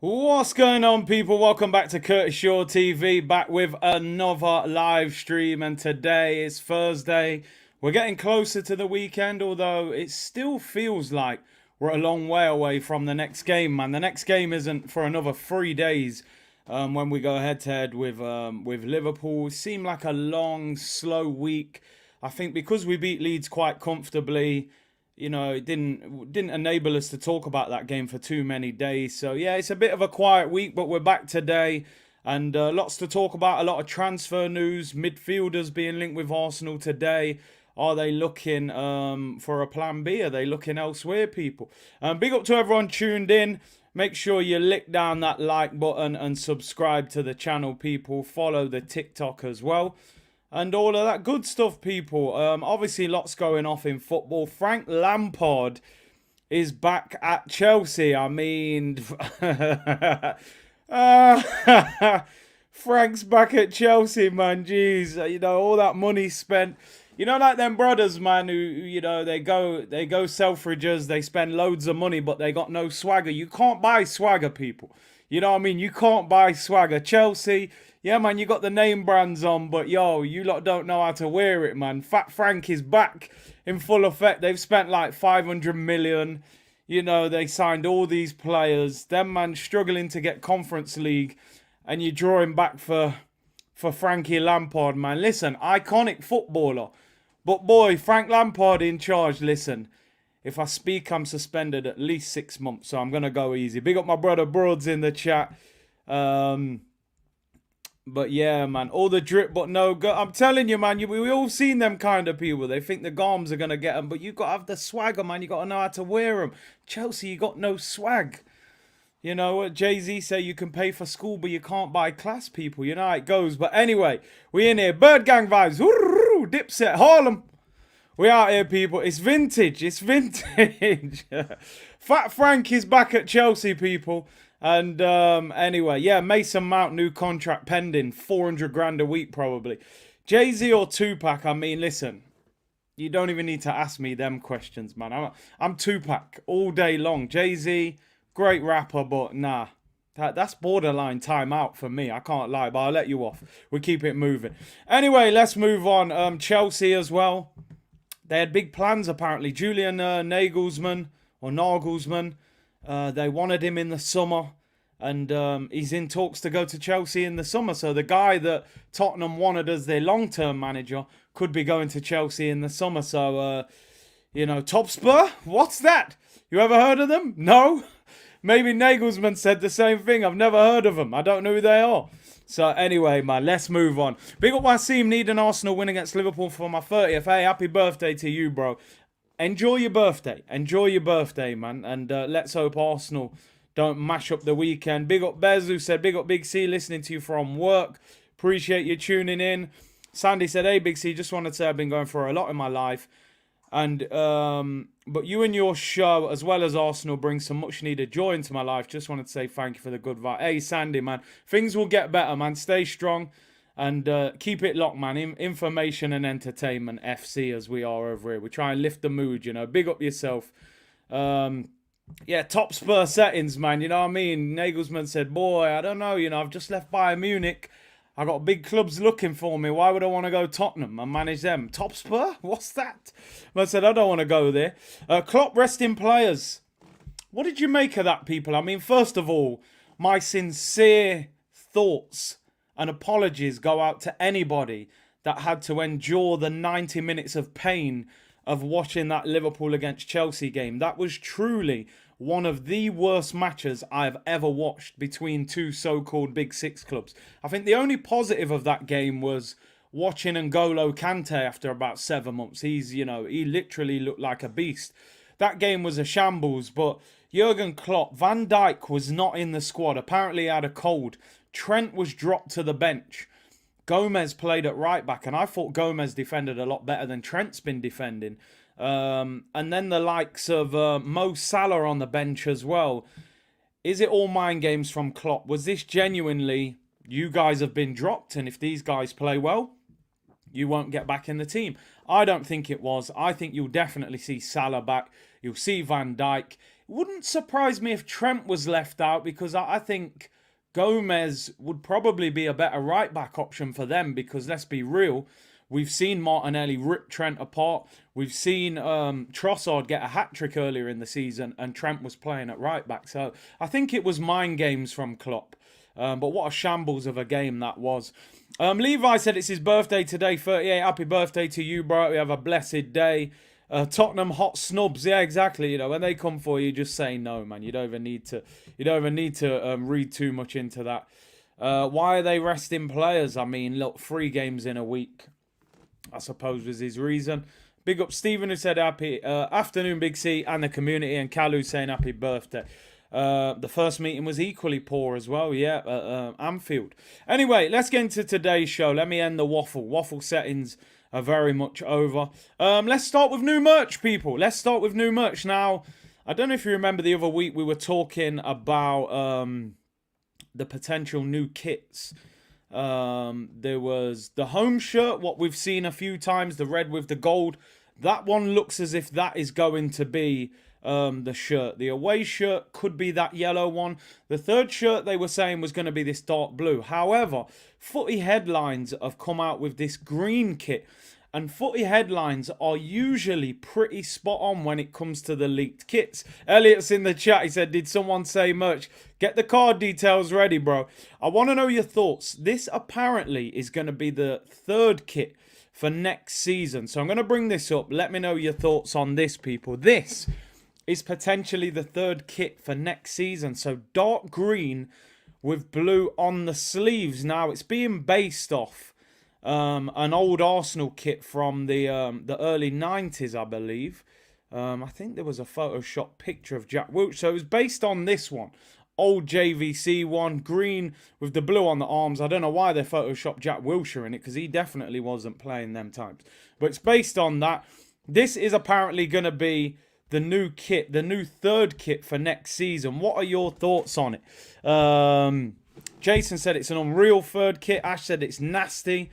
What's going on, people? Welcome back to Curtis Shaw TV, back with another live stream. And today is Thursday. We're getting closer to the weekend, although it still feels like we're a long way away from the next game, man. The next game isn't for another 3 days when we go head to head with Liverpool. It seemed like a long, slow week. I think because we beat Leeds quite comfortably, it didn't enable us to talk about that game for too many days. So yeah, it's a bit of a quiet week, but we're back today, and lots to talk about. A lot of transfer news. Midfielders being linked with Arsenal today. Are they looking for a plan B? Are they looking elsewhere, people? Big up to everyone tuned in. Make sure you lick down that like button and subscribe to the channel, people. Follow the TikTok as well. And all of that good stuff, people. Obviously, lots going off in football. Frank Lampard is back at Chelsea. I mean, Frank's back at Chelsea, man. Jeez, all that money spent. Like them brothers, man, who they go Selfridges. They spend loads of money, but they got no swagger. You can't buy swagger, people. You know what I mean? You can't buy swagger. Chelsea, yeah, man, you got the name brands on, but yo, you lot don't know how to wear it, man. Fat Frank is back in full effect. They've spent like 500 million. They signed all these players. Them, man, struggling to get Conference League, and you're drawing back for Frankie Lampard, man. Listen, iconic footballer. But boy, Frank Lampard in charge, listen. If I speak, I'm suspended at least 6 months, so I'm going to go easy. Big up my brother Broads in the chat. But yeah, man, all the drip, but no go. I'm telling you, man, we all seen them kind of people. They think the Garms are going to get them, but you got to have the swagger, man. You got to know how to wear them. Chelsea, you got no swag. You know what Jay-Z say, you can pay for school, but you can't buy class, people. You know how it goes. But anyway, we in here. Bird Gang vibes. Dipset. Harlem. We out here, people. It's vintage. It's vintage. Fat Frank is back at Chelsea, people. And anyway, yeah, Mason Mount, new contract pending. 400 grand a week, probably. Jay-Z or Tupac, I mean, listen. You don't even need to ask me them questions, man. I'm Tupac all day long. Jay-Z, great rapper, but nah. That's borderline timeout for me. I can't lie, but I'll let you off. We'll keep it moving. Anyway, let's move on. Chelsea as well. They had big plans, apparently. Julian Nagelsmann, or Nagelsmann, they wanted him in the summer. And he's in talks to go to Chelsea in the summer. So the guy that Tottenham wanted as their long-term manager could be going to Chelsea in the summer. So, Top Spur? What's that? You ever heard of them? No? Maybe Nagelsmann said the same thing. I've never heard of them. I don't know who they are. So anyway, man, let's move on. Big up Wasim, need an Arsenal win against Liverpool for my 30th. Hey, happy birthday to you, bro. Enjoy your birthday. Enjoy your birthday, man. And let's hope Arsenal don't mash up the weekend. Big up Bez, who said, big up Big C, listening to you from work. Appreciate you tuning in. Sandy said, hey, Big C, just wanted to say I've been going through a lot in my life. And but you and your show, as well as Arsenal, bring some much needed joy into my life. Just wanted to say thank you for the good vibe. Hey, Sandy, man, things will get better, man. Stay strong and keep it locked, man. Information and entertainment FC, as we are over here. We try and lift the mood, Big up yourself. Yeah, top Spur settings, man. You know what I mean? Nagelsmann said, boy, I don't know. I've just left Bayern Munich. I got big clubs looking for me. Why would I want to go Tottenham and manage them? Top Spur? What's that? I said, I don't want to go there. Klopp resting players. What did you make of that, people? I mean, first of all, my sincere thoughts and apologies go out to anybody that had to endure the 90 minutes of pain of watching that Liverpool against Chelsea game. That was truly one of the worst matches I've ever watched between two so-called Big Six clubs. I think the only positive of that game was watching N'Golo Kante after about 7 months. He literally looked like a beast. That game was a shambles, but Jurgen Klopp, Van Dijk was not in the squad. Apparently he had a cold. Trent was dropped to the bench. Gomez played at right back, and I thought Gomez defended a lot better than Trent's been defending. And then the likes of Mo Salah on the bench as well. Is it all mind games from Klopp? Was this genuinely, you guys have been dropped, and if these guys play well, you won't get back in the team? I don't think it was. I think you'll definitely see Salah back. You'll see Van Dijk. wouldn't surprise me if Trent was left out, because I think Gomez would probably be a better right back option for them, because let's be real, we've seen Martinelli rip Trent apart. We've seen Trossard get a hat-trick earlier in the season and Trent was playing at right back. So I think it was mind games from Klopp. But what a shambles of a game that was. Levi said it's his birthday today, 38. Happy birthday to you, bro. We have a blessed day. Tottenham hot snubs, yeah, exactly. You know, when they come for you, just say no, man. You don't even need to. You don't even need to read too much into that. Why are they resting players? I mean, look, 3 games in a week, I suppose, was his reason. Big up Stephen, who said happy afternoon, Big C, and the community, and Kalu saying happy birthday. The first meeting was equally poor as well, yeah, Anfield. Anyway, let's get into today's show. Let me end the waffle. Waffle settings are very much over. Let's start with new merch, people. Let's start with new merch. Now, I don't know if you remember the other week we were talking about the potential new kits. There was the home shirt, what we've seen a few times, the red with the gold. That one looks as if that is going to be the shirt. The away shirt could be that yellow one. The third shirt they were saying was going to be this dark blue. However, Footy Headlines have come out with this green kit. And Footy Headlines are usually pretty spot on when it comes to the leaked kits. Elliot's in the chat. He said, did someone say merch? Get the card details ready, bro. I want to know your thoughts. This apparently is going to be the third kit for next season. So I'm going to bring this up. Let me know your thoughts on this, people. This is potentially the third kit for next season. So dark green with blue on the sleeves. Now, it's being based off an old Arsenal kit from the early 90s, I believe. I think there was a Photoshop picture of Jack Wilshere. So it was based on this one. Old JVC one, green with the blue on the arms. I don't know why they photoshopped Jack Wilshere in it, because he definitely wasn't playing them times. But it's based on that. This is apparently going to be the new kit, the new third kit for next season. What are your thoughts on it? Jason said it's an unreal third kit. Ash said it's nasty.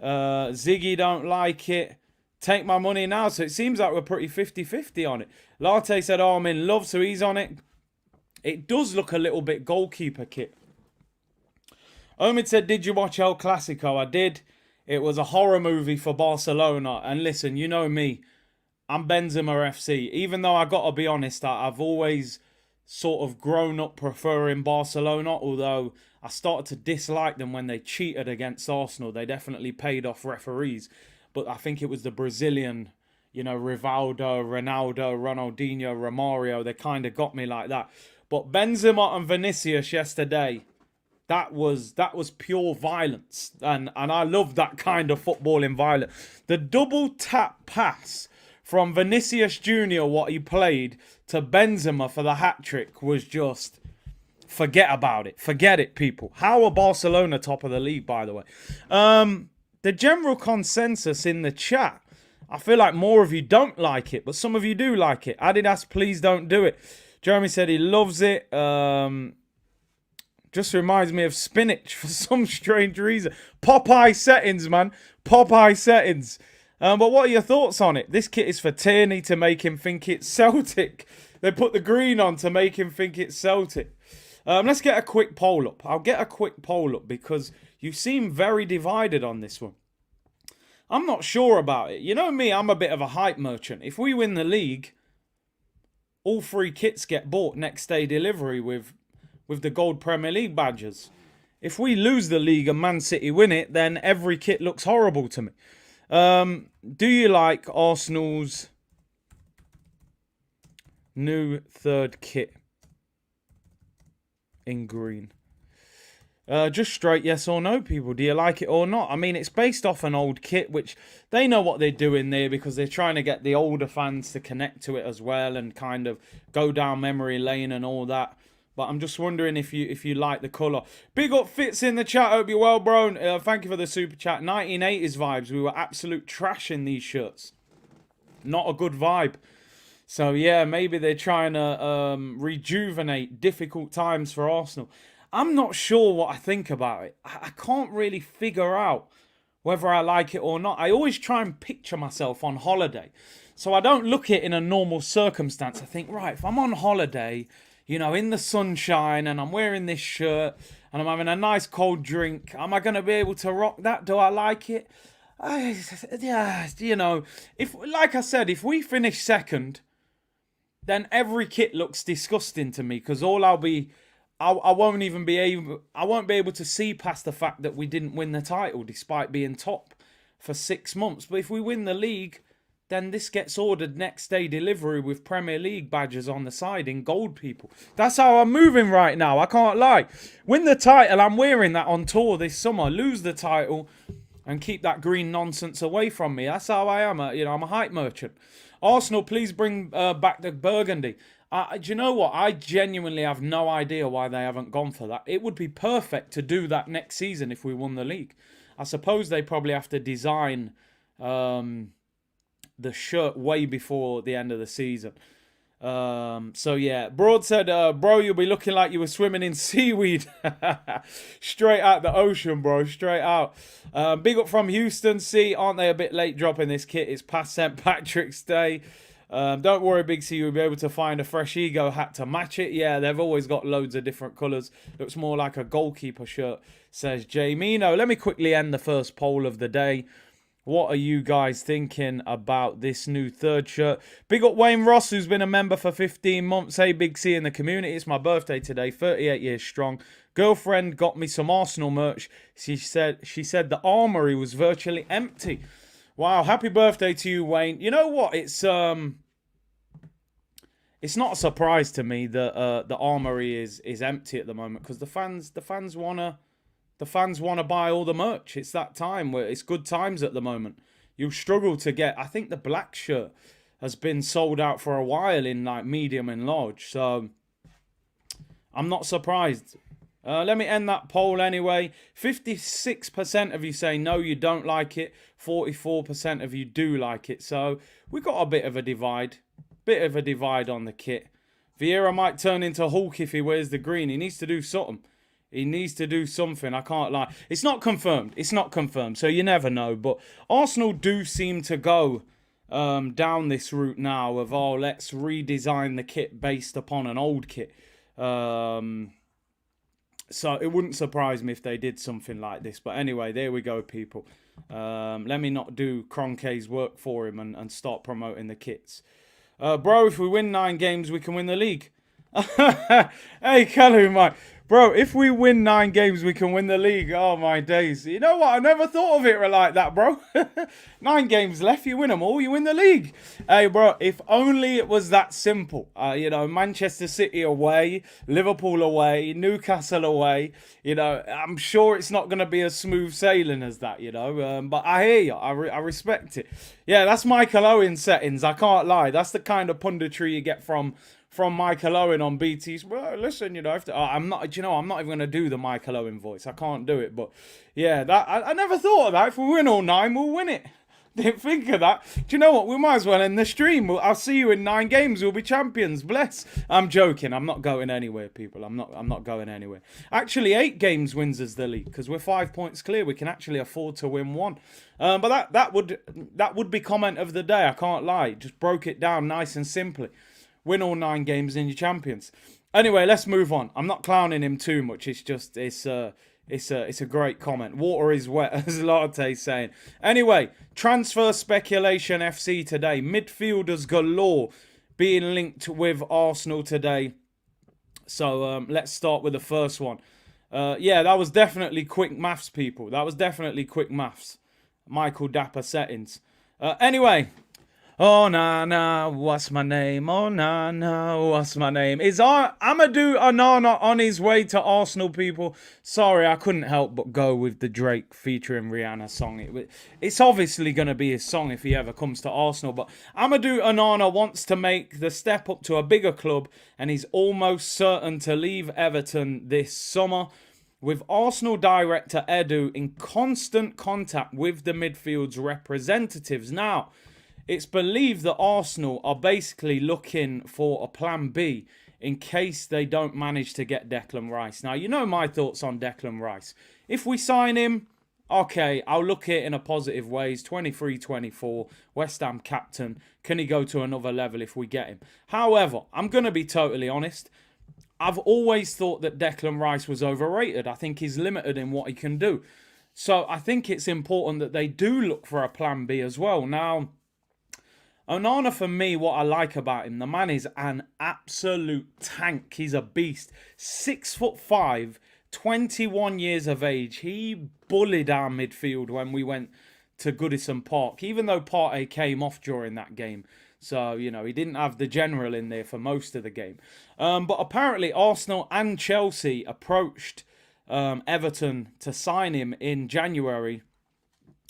Ziggy don't like it. Take my money now. So it seems like we're pretty 50-50 on it. Latte said, oh, I'm in love, so he's on it. It does look a little bit goalkeeper kit. Omid said, did you watch El Clasico? I did. It was a horror movie for Barcelona. And listen, you know me. I'm Benzema FC. Even though I got to be honest, I've always sort of grown up preferring Barcelona. Although I started to dislike them when they cheated against Arsenal. They definitely paid off referees. But I think it was the Brazilian, you know, Rivaldo, Ronaldo, Ronaldinho, Romario. They kind of got me like that. But Benzema and Vinicius yesterday, that was pure violence. And I love that kind of footballing violence. The double tap pass from Vinicius Jr., what he played, to Benzema for the hat-trick was just... Forget about it. Forget it, people. How are Barcelona top of the league, by the way? The general consensus in the chat, I feel like more of you don't like it, but some of you do like it. Adidas, please don't do it. Jeremy said he loves it. Just reminds me of spinach for some strange reason. Popeye settings, man. Popeye settings. But what are your thoughts on it? This kit is for Tierney to make him think it's Celtic. They put the green on to make him think it's Celtic. Let's get a quick poll up. I'll get a quick poll up because you seem very divided on this one. I'm not sure about it. You know me, I'm a bit of a hype merchant. If we win the league, all 3 kits get bought next day delivery with the gold Premier League badges. If we lose the league and Man City win it, then every kit looks horrible to me. Do you like Arsenal's new third kit in green? Just straight yes or no, people. Do you like it or not? I mean, it's based off an old kit, which they know what they're doing there because they're trying to get the older fans to connect to it as well and kind of go down memory lane and all that. But I'm just wondering if you like the colour. Big up Fitz in the chat. Hope you're well, bro. Thank you for the super chat. 1980s vibes. We were absolute trash in these shirts. Not a good vibe. So, yeah, maybe they're trying to rejuvenate difficult times for Arsenal. I'm not sure what I think about it. I can't really figure out whether I like it or not. I always try and picture myself on holiday. So I don't look at it in a normal circumstance. I think, right, if I'm on holiday, you know, in the sunshine, and I'm wearing this shirt, and I'm having a nice cold drink, am I going to be able to rock that? Do I like it? Yeah, you know, if, like I said, if we finish second, then every kit looks disgusting to me, because I won't be able to see past the fact that we didn't win the title despite being top for 6 months. But if we win the league, then this gets ordered next day delivery with Premier League badges on the side in gold, people. That's how I'm moving right now. I can't lie. Win the title, I'm wearing that on tour this summer. Lose the title and keep that green nonsense away from me. That's how I am. I'm a hype merchant. Arsenal, please bring back the burgundy. Do you know what? I genuinely have no idea why they haven't gone for that. It would be perfect to do that next season if we won the league. I suppose they probably have to design the shirt way before the end of the season. So yeah, Broad said, bro, you'll be looking like you were swimming in seaweed. Straight out the ocean, bro, straight out. Big up from Houston. See, aren't they a bit late dropping this kit? It's past St. Patrick's Day. Don't worry, Big C, you'll be able to find a fresh Ego hat to match it. Yeah, they've always got loads of different colours. Looks more like a goalkeeper shirt, says Jamino. Let me quickly end the first poll of the day. What are you guys thinking about this new third shirt? Big up Wayne Ross, who's been a member for 15 months. Hey, Big C in the community. It's my birthday today, 38 years strong. Girlfriend got me some Arsenal merch. She said the armoury was virtually empty. Wow, happy birthday to you, Wayne. You know what? It's not a surprise to me that the armoury is empty at the moment, because the fans wanna buy all the merch. It's that time where it's good times at the moment. You'll struggle to get. I think the black shirt has been sold out for a while in like medium and large. So I'm not surprised. Let me end that poll anyway. 56% of you say no, you don't like it. 44% of you do like it. So we got a bit of a divide. Bit of a divide on the kit. Vieira might turn into Hulk if he wears the green. He needs to do something. He needs to do something. I can't lie. It's not confirmed. It's not confirmed. So you never know. But Arsenal do seem to go down this route now of, oh, let's redesign the kit based upon an old kit. So it wouldn't surprise me if they did something like this. But anyway, there we go, people. Let me not do Kroenke's work for him and start promoting the kits. Bro, if we win 9 games, we can win the league. Hey, Callum, mate. Bro, if we win 9 games, we can win the league. Oh, my days. You know what? I never thought of it like that, bro. 9 games left, you win them all, you win the league. Hey, bro, if only it was that simple. Manchester City away, Liverpool away, Newcastle away. I'm sure it's not going to be as smooth sailing as that, But I hear you. I respect it. Yeah, that's Michael Owen settings. I can't lie. That's the kind of punditry you get from Michael Owen on BT's. Well, listen, I'm not even going to do the Michael Owen voice. I can't do it. But yeah, that I never thought of that. If we win all 9, we'll win it. Didn't think of that. Do you know what? We might as well end the stream. I'll see you in 9 games. We'll be champions. Bless. I'm joking. I'm not going anywhere, people. I'm not going anywhere. Actually, 8 games wins us the league, because we're 5 points clear. We can actually afford to win 1. But that would be comment of the day. I can't lie. Just broke it down nice and simply. Win all 9 games and you're champions. Anyway, let's move on. I'm not clowning him too much. It's a great comment. Water is wet, as Latte's saying. Anyway, transfer speculation FC today. Midfielders galore being linked with Arsenal today. So let's start with the first one. Yeah, that was definitely quick maths, people. That was definitely quick maths. Michael Dapper settings. Anyway. Onana, what's my name? Onana, what's my name? Is Amadou Onana on his way to Arsenal, people? Sorry, I couldn't help but go with the Drake featuring Rihanna song. It's obviously going to be his song if he ever comes to Arsenal. But Amadou Onana wants to make the step up to a bigger club, and he's almost certain to leave Everton this summer, with Arsenal director Edu in constant contact with the midfield's representatives. Now, it's believed that Arsenal are basically looking for a plan B in case they don't manage to get Declan Rice. Now, you know my thoughts on Declan Rice. If we sign him, okay, I'll look at it in a positive way. He's 23, 24, West Ham captain. Can he go to another level if we get him? However, I'm going to be totally honest. I've always thought that Declan Rice was overrated. I think he's limited in what he can do. So I think it's important that they do look for a plan B as well. Now, Onana, for me, what I like about him, the man is an absolute tank. He's a beast. 6'5", 21 years of age. He bullied our midfield when we went to Goodison Park, even though Partey came off during that game. So, you know, he didn't have the general in there for most of the game. But apparently Arsenal and Chelsea approached Everton to sign him in January.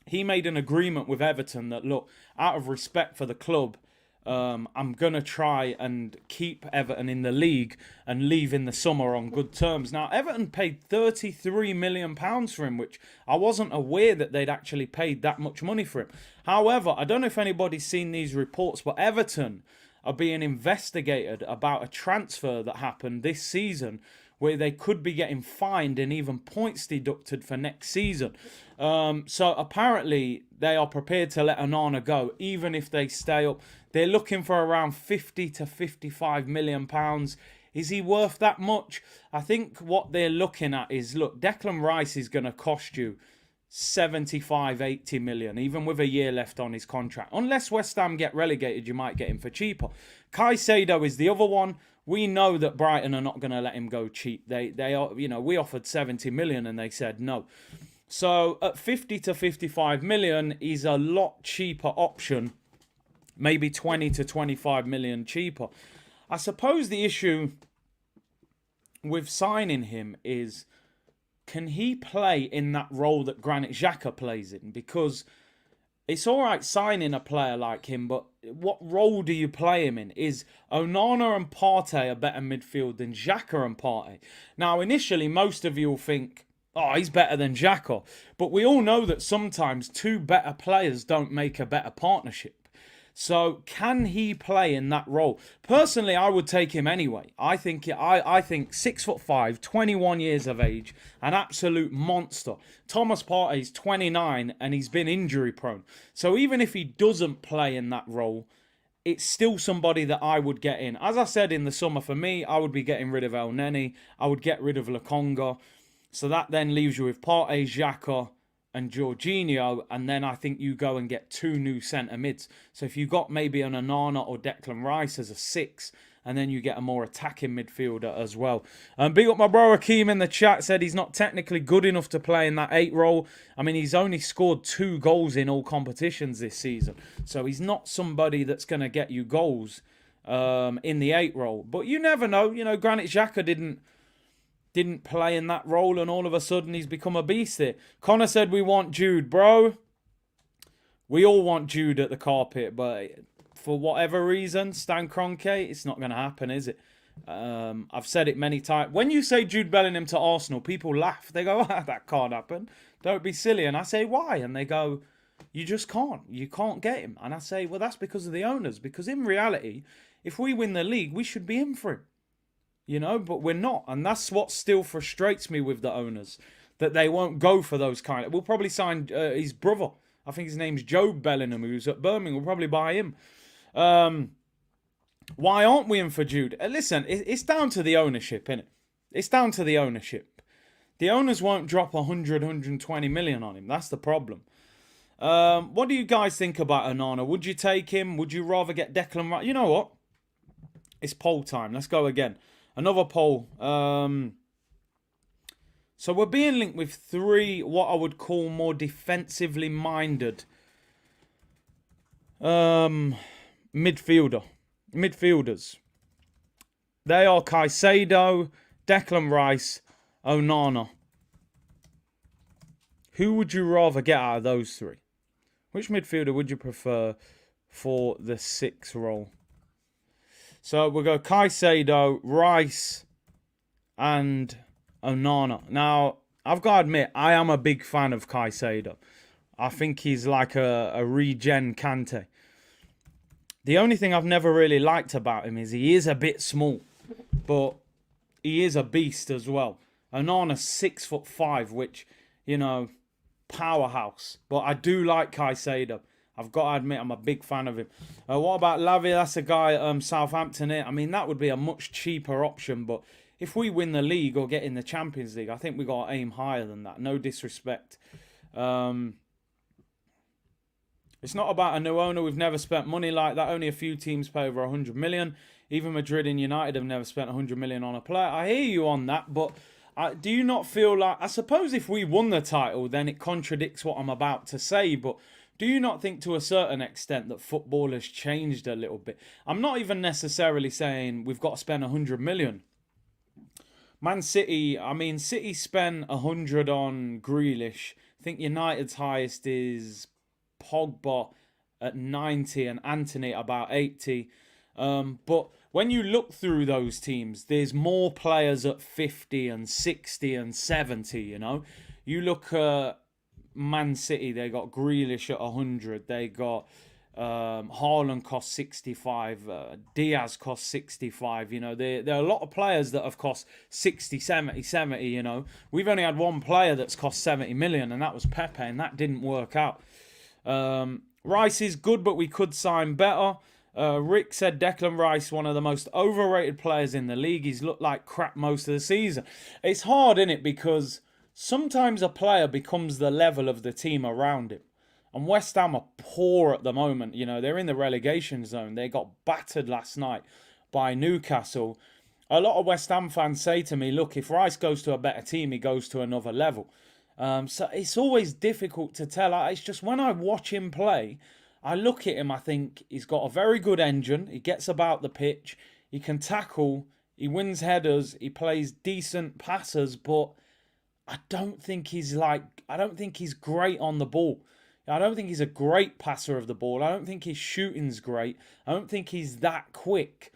He made an agreement with Everton that, look, out of respect for the club, I'm going to try and keep Everton in the league and leave in the summer on good terms. Now, Everton paid £33 million for him, which I wasn't aware that they'd actually paid that much money for him. However, I don't know if anybody's seen these reports, but Everton are being investigated about a transfer that happened this season where they could be getting fined and even points deducted for next season. So apparently they are prepared to let Onana go, even if they stay up. They're looking for around 50 to 55 million pounds. Is he worth that much? I think what they're looking at is, look, Declan Rice is going to cost you 75, 80 million, even with a year left on his contract. Unless West Ham get relegated, you might get him for cheaper. Caicedo is the other one. We know that Brighton are not going to let him go cheap. They are, you know, we offered 70 million and they said no. So at 50 to 55 million, he's a lot cheaper option. Maybe 20 to 25 million cheaper. I suppose the issue with signing him is, can he play in that role that Granit Xhaka plays in? Because it's all right signing a player like him, but what role do you play him in? Is Onana and Partey a better midfield than Xhaka and Partey? Now, initially, most of you will think, oh, he's better than Xhaka. But we all know that sometimes two better players don't make a better partnership. So can he play in that role? Personally, I would take him anyway. I think 6'5", 21 years of age, an absolute monster. Thomas Partey's 29 and he's been injury prone. So even if he doesn't play in that role, it's still somebody that I would get in. As I said in the summer, for me, I would be getting rid of El Neni. I would get rid of Lokonga. So that then leaves you with Partey, Xhaka and Jorginho, and then I think you go and get two new centre mids. So if you got maybe an Onana or Declan Rice as a 6, and then you get a more attacking midfielder as well. Big up my bro Akeem in the chat, said he's not technically good enough to play in that 8 role. I mean, he's only scored 2 goals in all competitions this season. So he's not somebody that's going to get you goals in the 8 role. But you never know. You know, Granit Xhaka didn't play in that role and all of a sudden he's become a beast there. Connor said we want Jude. Bro, we all want Jude at the carpet, but for whatever reason, Stan Kroenke, it's not going to happen, is it? I've said it many times. When you say Jude Bellingham to Arsenal, people laugh. They go, oh, that can't happen. Don't be silly. And I say, why? And they go, you just can't. You can't get him. And I say, well, that's because of the owners. Because in reality, if we win the league, we should be in for him. You know, but we're not. And that's what still frustrates me with the owners. That they won't go for those kind of... We'll probably sign his brother. I think his name's Jobe Bellingham, who's at Birmingham. We'll probably buy him. Why aren't we in for Jude? Listen, it's down to the ownership, innit? It's down to the ownership. The owners won't drop 100, 120 million on him. That's the problem. What do you guys think about Onana? Would you take him? Would you rather get Declan Rice? You know what? It's poll time. Let's go again. Another poll. So we're being linked with 3 what I would call more defensively minded midfielders. They are Caicedo, Declan Rice, Onana. Who would you rather get out of those 3? Which midfielder would you prefer for the 6 role? So we'll go Caicedo, Rice, and Onana. Now, I've got to admit, I am a big fan of Caicedo. I think he's like a regen Kante. The only thing I've never really liked about him is he is a bit small, but he is a beast as well. Onana's 6'5", which, you know, powerhouse. But I do like Caicedo. I've got to admit, I'm a big fan of him. What about Lavia? That's a guy Southampton here. I mean, that would be a much cheaper option. But if we win the league or get in the Champions League, I think we got to aim higher than that. No disrespect. It's not about a new owner. We've never spent money like that. Only a few teams pay over 100 million. Even Madrid and United have never spent 100 million on a player. I hear you on that, but do you not feel like... I suppose if we won the title, then it contradicts what I'm about to say, but do you not think to a certain extent that football has changed a little bit? I'm not even necessarily saying we've got to spend 100 million. Man City, I mean, City spent 100 on Grealish. I think United's highest is Pogba at 90 and Antony at about 80. But when you look through those teams, there's more players at 50 and 60 and 70, you know. You look at Man City, they got Grealish at 100. They got Haaland cost 65. Diaz cost 65. You know, there are a lot of players that have cost 60, 70, you know. We've only had one player that's cost 70 million, and that was Pepe, and that didn't work out. Rice is good, but we could sign better. Rick said Declan Rice, one of the most overrated players in the league. He's looked like crap most of the season. It's hard, isn't it? Because sometimes a player becomes the level of the team around him. And West Ham are poor at the moment. You know, they're in the relegation zone. They got battered last night by Newcastle. A lot of West Ham fans say to me, look, if Rice goes to a better team, he goes to another level. So it's always difficult to tell. It's just when I watch him play, I look at him, I think he's got a very good engine. He gets about the pitch. He can tackle. He wins headers. He plays decent passes, but I don't think he's great on the ball. I don't think he's a great passer of the ball. I don't think his shooting's great. I don't think he's that quick.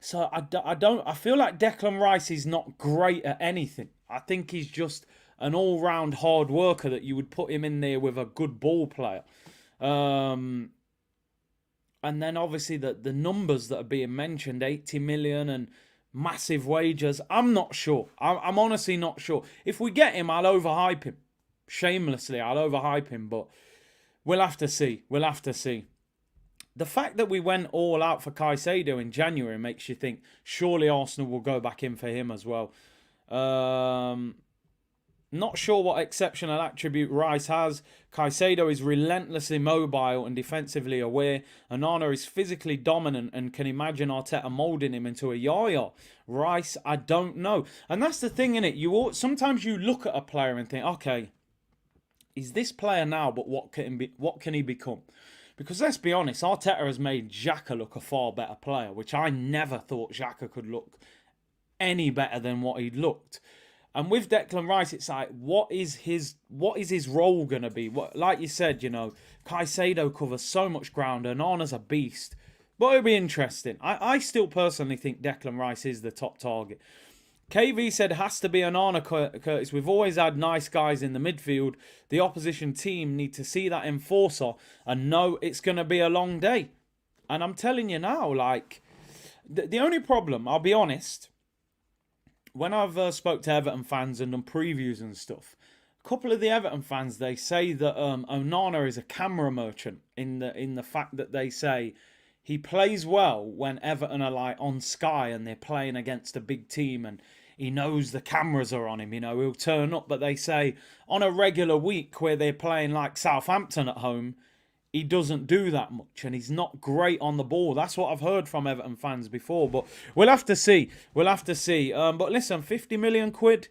So I feel like Declan Rice is not great at anything. I think he's just an all-round hard worker that you would put him in there with a good ball player. And then obviously the numbers that are being mentioned, 80 million and massive wages, I'm not sure. I'm honestly not sure. If we get him, I'll overhype him. Shamelessly, I'll overhype him, but we'll have to see. We'll have to see. The fact that we went all out for Caicedo in January makes you think surely Arsenal will go back in for him as well. Not sure what exceptional attribute Rice has. Caicedo is relentlessly mobile and defensively aware. Onana is physically dominant and can imagine Arteta moulding him into a Yaya. Rice, I don't know. And that's the thing, innit? Sometimes you look at a player and think, okay, he's this player now, but what can he become? Because let's be honest, Arteta has made Xhaka look a far better player, which I never thought Xhaka could look any better than what he'd looked. And with Declan Rice, it's like, what is his role going to be? Like you said, you know, Caicedo covers so much ground, and Onana's a beast. But it'll be interesting. I still personally think Declan Rice is the top target. KV said, has to be Onana, Curtis. We've always had nice guys in the midfield. The opposition team need to see that enforcer and know it's going to be a long day. And I'm telling you now, like, the only problem, I'll be honest, when I've spoke to Everton fans and done previews and stuff, a couple of the Everton fans, they say that Onana is a camera merchant in the fact that they say he plays well when Everton are like on Sky and they're playing against a big team and he knows the cameras are on him, you know, he'll turn up. But they say on a regular week where they're playing like Southampton at home, he doesn't do that much and he's not great on the ball. That's what I've heard from Everton fans before, but we'll have to see. We'll have to see. But listen, 50 million quid,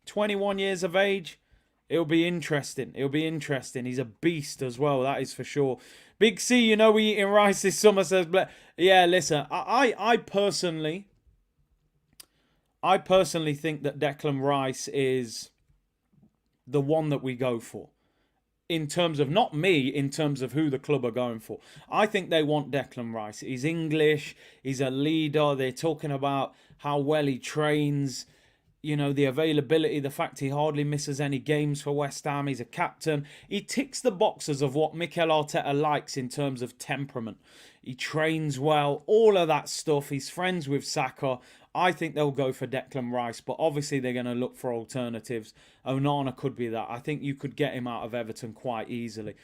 21 years of age, it'll be interesting. It'll be interesting. He's a beast as well, that is for sure. Big C, you know we eating rice this summer, says Blair. Yeah, listen, I personally think that Declan Rice is the one that we go for. In terms of, not me, in terms of who the club are going for. I think they want Declan Rice. He's English, he's a leader. They're talking about how well he trains, you know, the availability, the fact he hardly misses any games for West Ham. He's a captain. He ticks the boxes of what Mikel Arteta likes in terms of temperament. He trains well, all of that stuff. He's friends with Saka. I think they'll go for Declan Rice, but obviously they're going to look for alternatives. Onana could be that. I think you could get him out of Everton quite easily.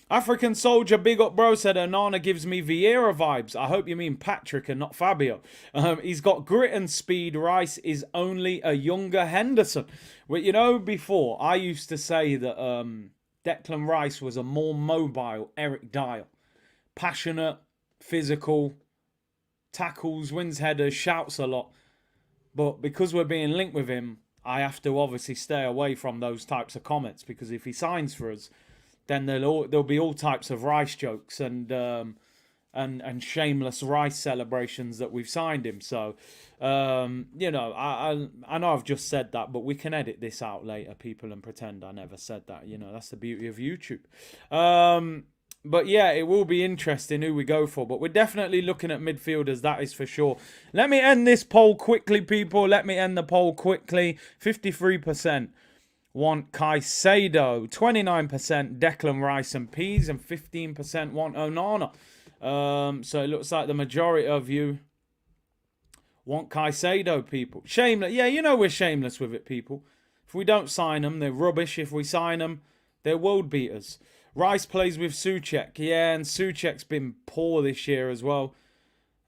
African Soldier, big up bro, said Onana gives me Vieira vibes. I hope you mean Patrick and not Fabio. He's got grit and speed. Rice is only a younger Henderson. Well, you know, before, I used to say that Declan Rice was a more mobile Eric Dyer. Passionate, physical, tackles, wins headers, shouts a lot. But because we're being linked with him, I have to obviously stay away from those types of comments, because if he signs for us, then there'll be all types of Rice jokes and shameless Rice celebrations that we've signed him. So, you know, I know I've just said that, but we can edit this out later, people, and pretend I never said that. You know, that's the beauty of YouTube. But yeah, it will be interesting who we go for. But we're definitely looking at midfielders, that is for sure. Let me end this poll quickly, people. Let me end the poll quickly. 53% want Caicedo, 29% Declan Rice and Peas, and 15% want Onana. So it looks like the majority of you want Caicedo, people. Shameless. Yeah, you know we're shameless with it, people. If we don't sign them, they're rubbish. If we sign them, they're world beaters. Rice plays with Souček. Yeah, and Souček's been poor this year as well.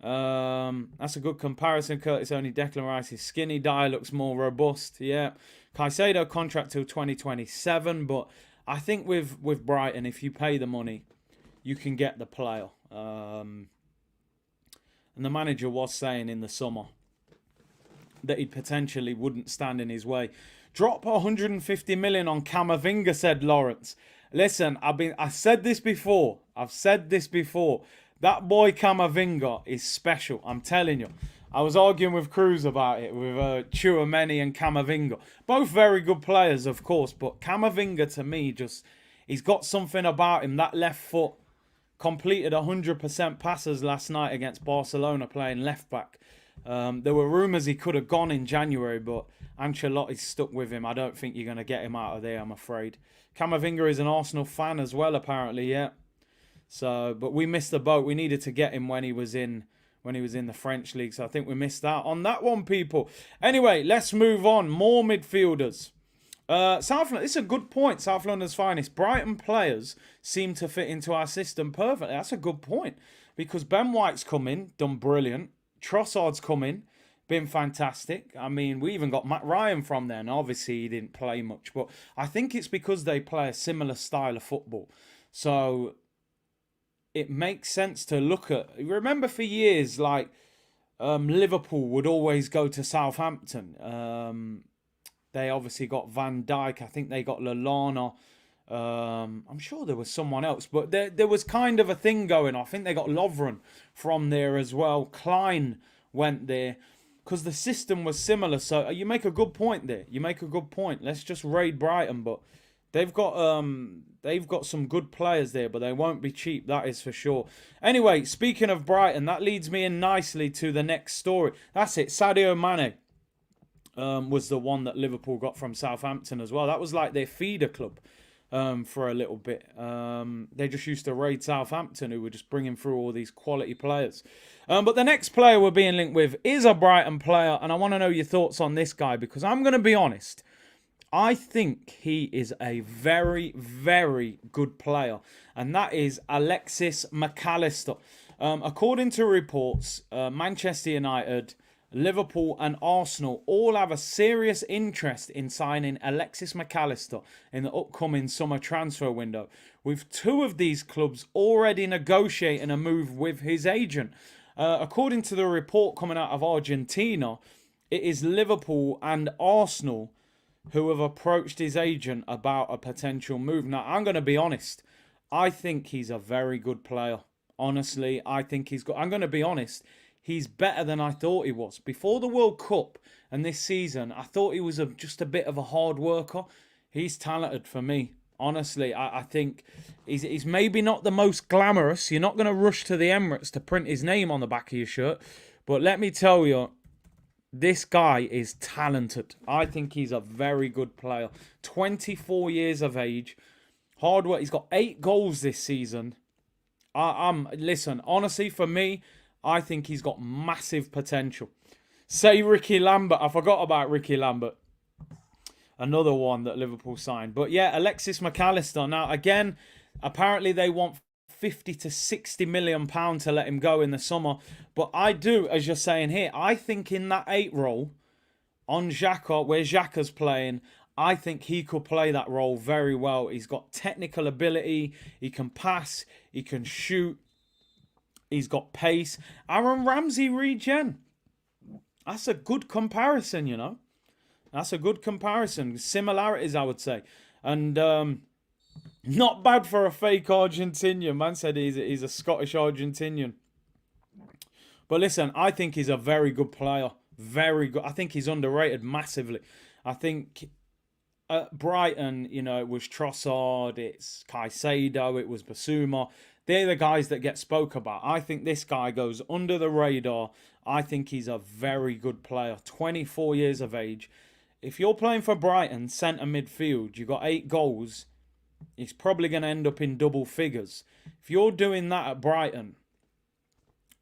That's a good comparison, Curtis. Only Declan Rice is skinny. Dyer looks more robust. Yeah. Caicedo contract till 2027, but I think with Brighton, if you pay the money, you can get the player. And the manager was saying in the summer that he potentially wouldn't stand in his way. Drop 150 million on Camavinga, said Lawrence. Listen, I've said this before. That boy Camavinga is special. I'm telling you. I was arguing with Cruz about it, with Tielemans and Camavinga. Both very good players, of course, but Camavinga, to me, he's got something about him. That left foot, completed 100% passes last night against Barcelona playing left back. There were rumours he could have gone in January, but Ancelotti's stuck with him. I don't think you're going to get him out of there, I'm afraid. Camavinga is an Arsenal fan as well, apparently, yeah. So, but we missed the boat. We needed to get him when he was in the French league. So I think we missed out on that one, people. Anyway, let's move on. More midfielders. South London, it's a good point. South London's finest. Brighton players seem to fit into our system perfectly. That's a good point. Because Ben White's come in, done brilliant. Trossard's come in, been fantastic. I mean, we even got Matt Ryan from there. And obviously, he didn't play much. But I think it's because they play a similar style of football. So it makes sense to look at. Remember for years, like Liverpool would always go to Southampton. They obviously got Van Dijk. I think they got Lallana. I'm sure there was someone else, but there was kind of a thing going on. I think they got Lovren from there as well. Klein went there because the system was similar. So you make a good point there. You make a good point. Let's just raid Brighton, but they've got some good players there, but they won't be cheap. That is for sure. Anyway, speaking of Brighton, that leads me in nicely to the next story. That's it. Sadio Mane was the one that Liverpool got from Southampton as well. That was like their feeder club for a little bit. They just used to raid Southampton, who were just bringing through all these quality players. But the next player we're being linked with is a Brighton player, and I want to know your thoughts on this guy, because I'm going to be honest. I think he is a very, very good player, and that is Alexis Mac Allister. According to reports, Manchester United, Liverpool and Arsenal all have a serious interest in signing Alexis Mac Allister in the upcoming summer transfer window, with two of these clubs already negotiating a move with his agent. According to the report coming out of Argentina, it is Liverpool and Arsenal who have approached his agent about a potential move. Now, I'm going to be honest. I think he's a very good player. Honestly, I think he's got. I'm going to be honest. He's better than I thought he was. Before the World Cup and this season, I thought he was just a bit of a hard worker. He's talented for me. Honestly, I think he's maybe not the most glamorous. You're not going to rush to the Emirates to print his name on the back of your shirt. But let me tell you, this guy is talented. I think he's a very good player. 24 years of age. Hard work. He's got 8 goals this season. Listen, honestly, for me, I think he's got massive potential. Say Ricky Lambert. I forgot about Ricky Lambert. Another one that Liverpool signed. But yeah, Alexis Mac Allister. Now, again, apparently they want 50 to 60 million pounds to let him go in the summer. But I do, as you're saying here, I think in that 8 role on Xhaka, where Xhaka's playing, I think he could play that role very well. He's got technical ability. He can pass. He can shoot. He's got pace. Aaron Ramsey regen. That's a good comparison, you know. That's a good comparison. Similarities, I would say. And not bad for a fake Argentinian. Man said he's a Scottish Argentinian. But listen, I think he's a very good player. Very good. I think he's underrated massively. I think at Brighton, you know, it was Trossard, it's Caicedo, it was Basuma. They're the guys that get spoke about. I think this guy goes under the radar. I think he's a very good player. 24 years of age. If you're playing for Brighton, centre midfield, you got 8 goals, he's probably going to end up in double figures. If you're doing that at Brighton,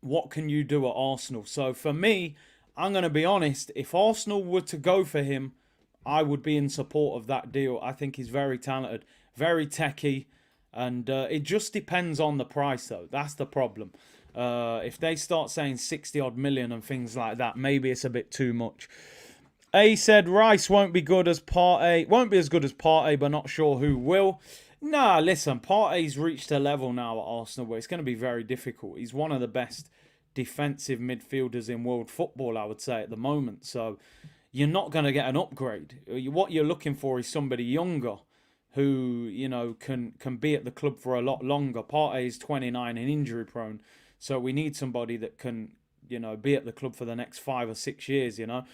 what can you do at Arsenal? So for me, I'm going to be honest, if Arsenal were to go for him, I would be in support of that deal. I think he's very talented, very techie, and it just depends on the price though. That's the problem. If they start saying 60 odd million and things like that, maybe it's a bit too much. A said Rice won't be good as Partey. Won't be as good as Partey, but not sure who will. Nah, listen, Partey's reached a level now at Arsenal where it's going to be very difficult. He's one of the best defensive midfielders in world football, I would say, at the moment. So you're not going to get an upgrade. What you're looking for is somebody younger who, you know, can be at the club for a lot longer. Partey is 29 and injury prone. So we need somebody that can, you know, be at the club for the next 5 or 6 years, you know.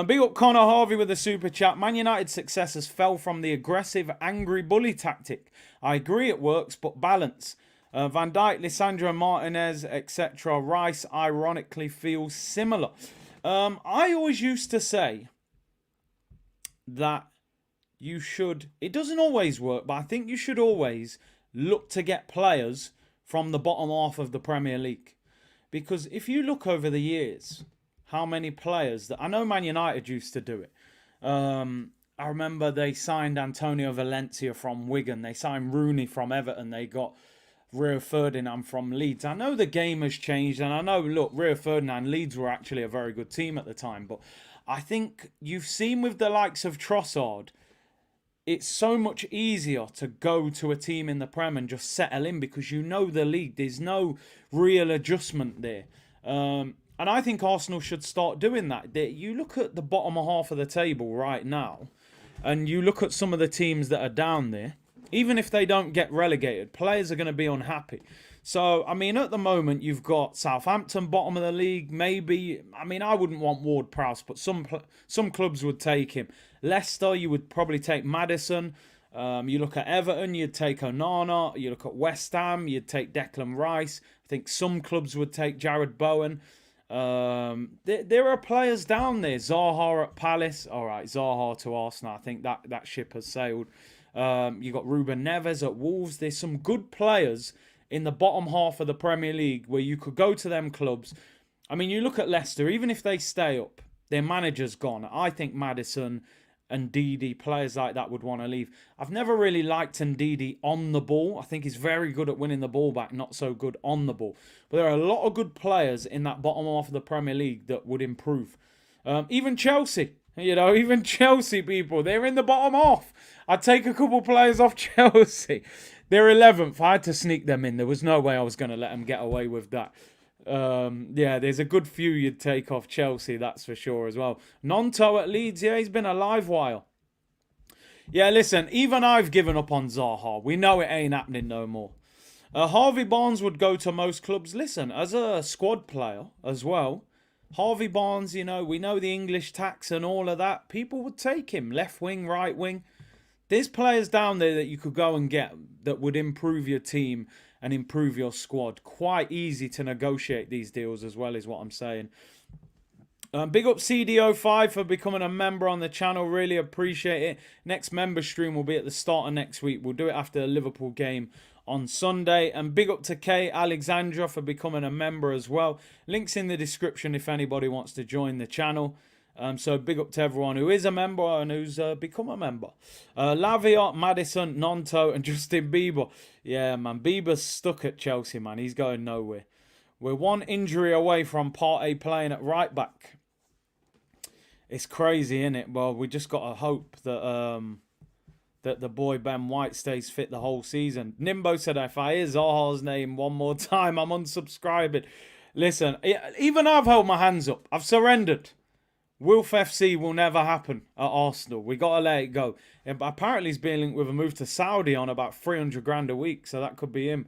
Big up Connor Harvey with a super chat. Man United's successes fell from the aggressive, angry bully tactic. I agree it works, but balance. Van Dijk, Lisandro Martinez, etc. Rice, ironically, feels similar. I always used to say that you should... It doesn't always work, but I think you should always look to get players from the bottom half of the Premier League. Because if you look over the years... How many players that... I know Man United used to do it. I remember they signed Antonio Valencia from Wigan. They signed Rooney from Everton. They got Rio Ferdinand from Leeds. I know the game has changed. And I know, look, Rio Ferdinand, Leeds were actually a very good team at the time. But I think you've seen with the likes of Trossard, it's so much easier to go to a team in the Prem and just settle in because you know the league. There's no real adjustment there. And I think Arsenal should start doing that. You look at the bottom half of the table right now, and you look at some of the teams that are down there, even if they don't get relegated, players are going to be unhappy. So, I mean, at the moment, you've got Southampton, bottom of the league, maybe. I mean, I wouldn't want Ward-Prowse, but some clubs would take him. Leicester, you would probably take Maddison. You look at Everton, you'd take Onana. You look at West Ham, you'd take Declan Rice. I think some clubs would take Jared Bowen. There are players down there. Zaha at Palace. All right, Zaha to Arsenal. I think that ship has sailed. You got Ruben Neves at Wolves. There's some good players in the bottom half of the Premier League where you could go to them clubs. I mean, you look at Leicester. Even if they stay up, their manager's gone. I think Maddison and Ndidi, players like that would want to leave. I've never really liked Ndidi on the ball. I think he's very good at winning the ball back, not so good on the ball. But there are a lot of good players in that bottom half of the Premier League that would improve. Even Chelsea, you know, even Chelsea people, they're in the bottom half. I'd take a couple players off Chelsea. They're 11th. I had to sneak them in. There was no way I was going to let them get away with that. Yeah, there's a good few you'd take off Chelsea, that's for sure as well. Nonto at Leeds, yeah, he's been a live while. Yeah, listen, even I've given up on Zaha. We know it ain't happening no more. Harvey Barnes would go to most clubs. Listen, as a squad player as well, Harvey Barnes, you know, we know the English tax and all of that. People would take him, left wing, right wing. There's players down there that you could go and get that would improve your team and improve your squad. Quite easy to negotiate these deals as well, is what I'm saying. Big up CDO5 for becoming a member on the channel. Really appreciate it. Next member stream will be at the start of next week. We'll do it after the Liverpool game on Sunday. And big up to Kay Alexandra for becoming a member as well. Links in the description if anybody wants to join the channel. So big up to everyone who is a member and who's become a member. Lavia, Madison, Nonto and Justin Bieber. Yeah, man, Bieber's stuck at Chelsea, man. He's going nowhere. We're one injury away from Partey playing at right back. It's crazy, isn't it? Well, we just got to hope that that the boy Ben White stays fit the whole season. Nimbo said, if I hear Zaha's name one more time, I'm unsubscribing. Listen, even I've held my hands up. I've surrendered. Wilf FC will never happen at Arsenal. We got to let it go. Apparently he's being linked with a move to Saudi on about 300 grand a week, so that could be him.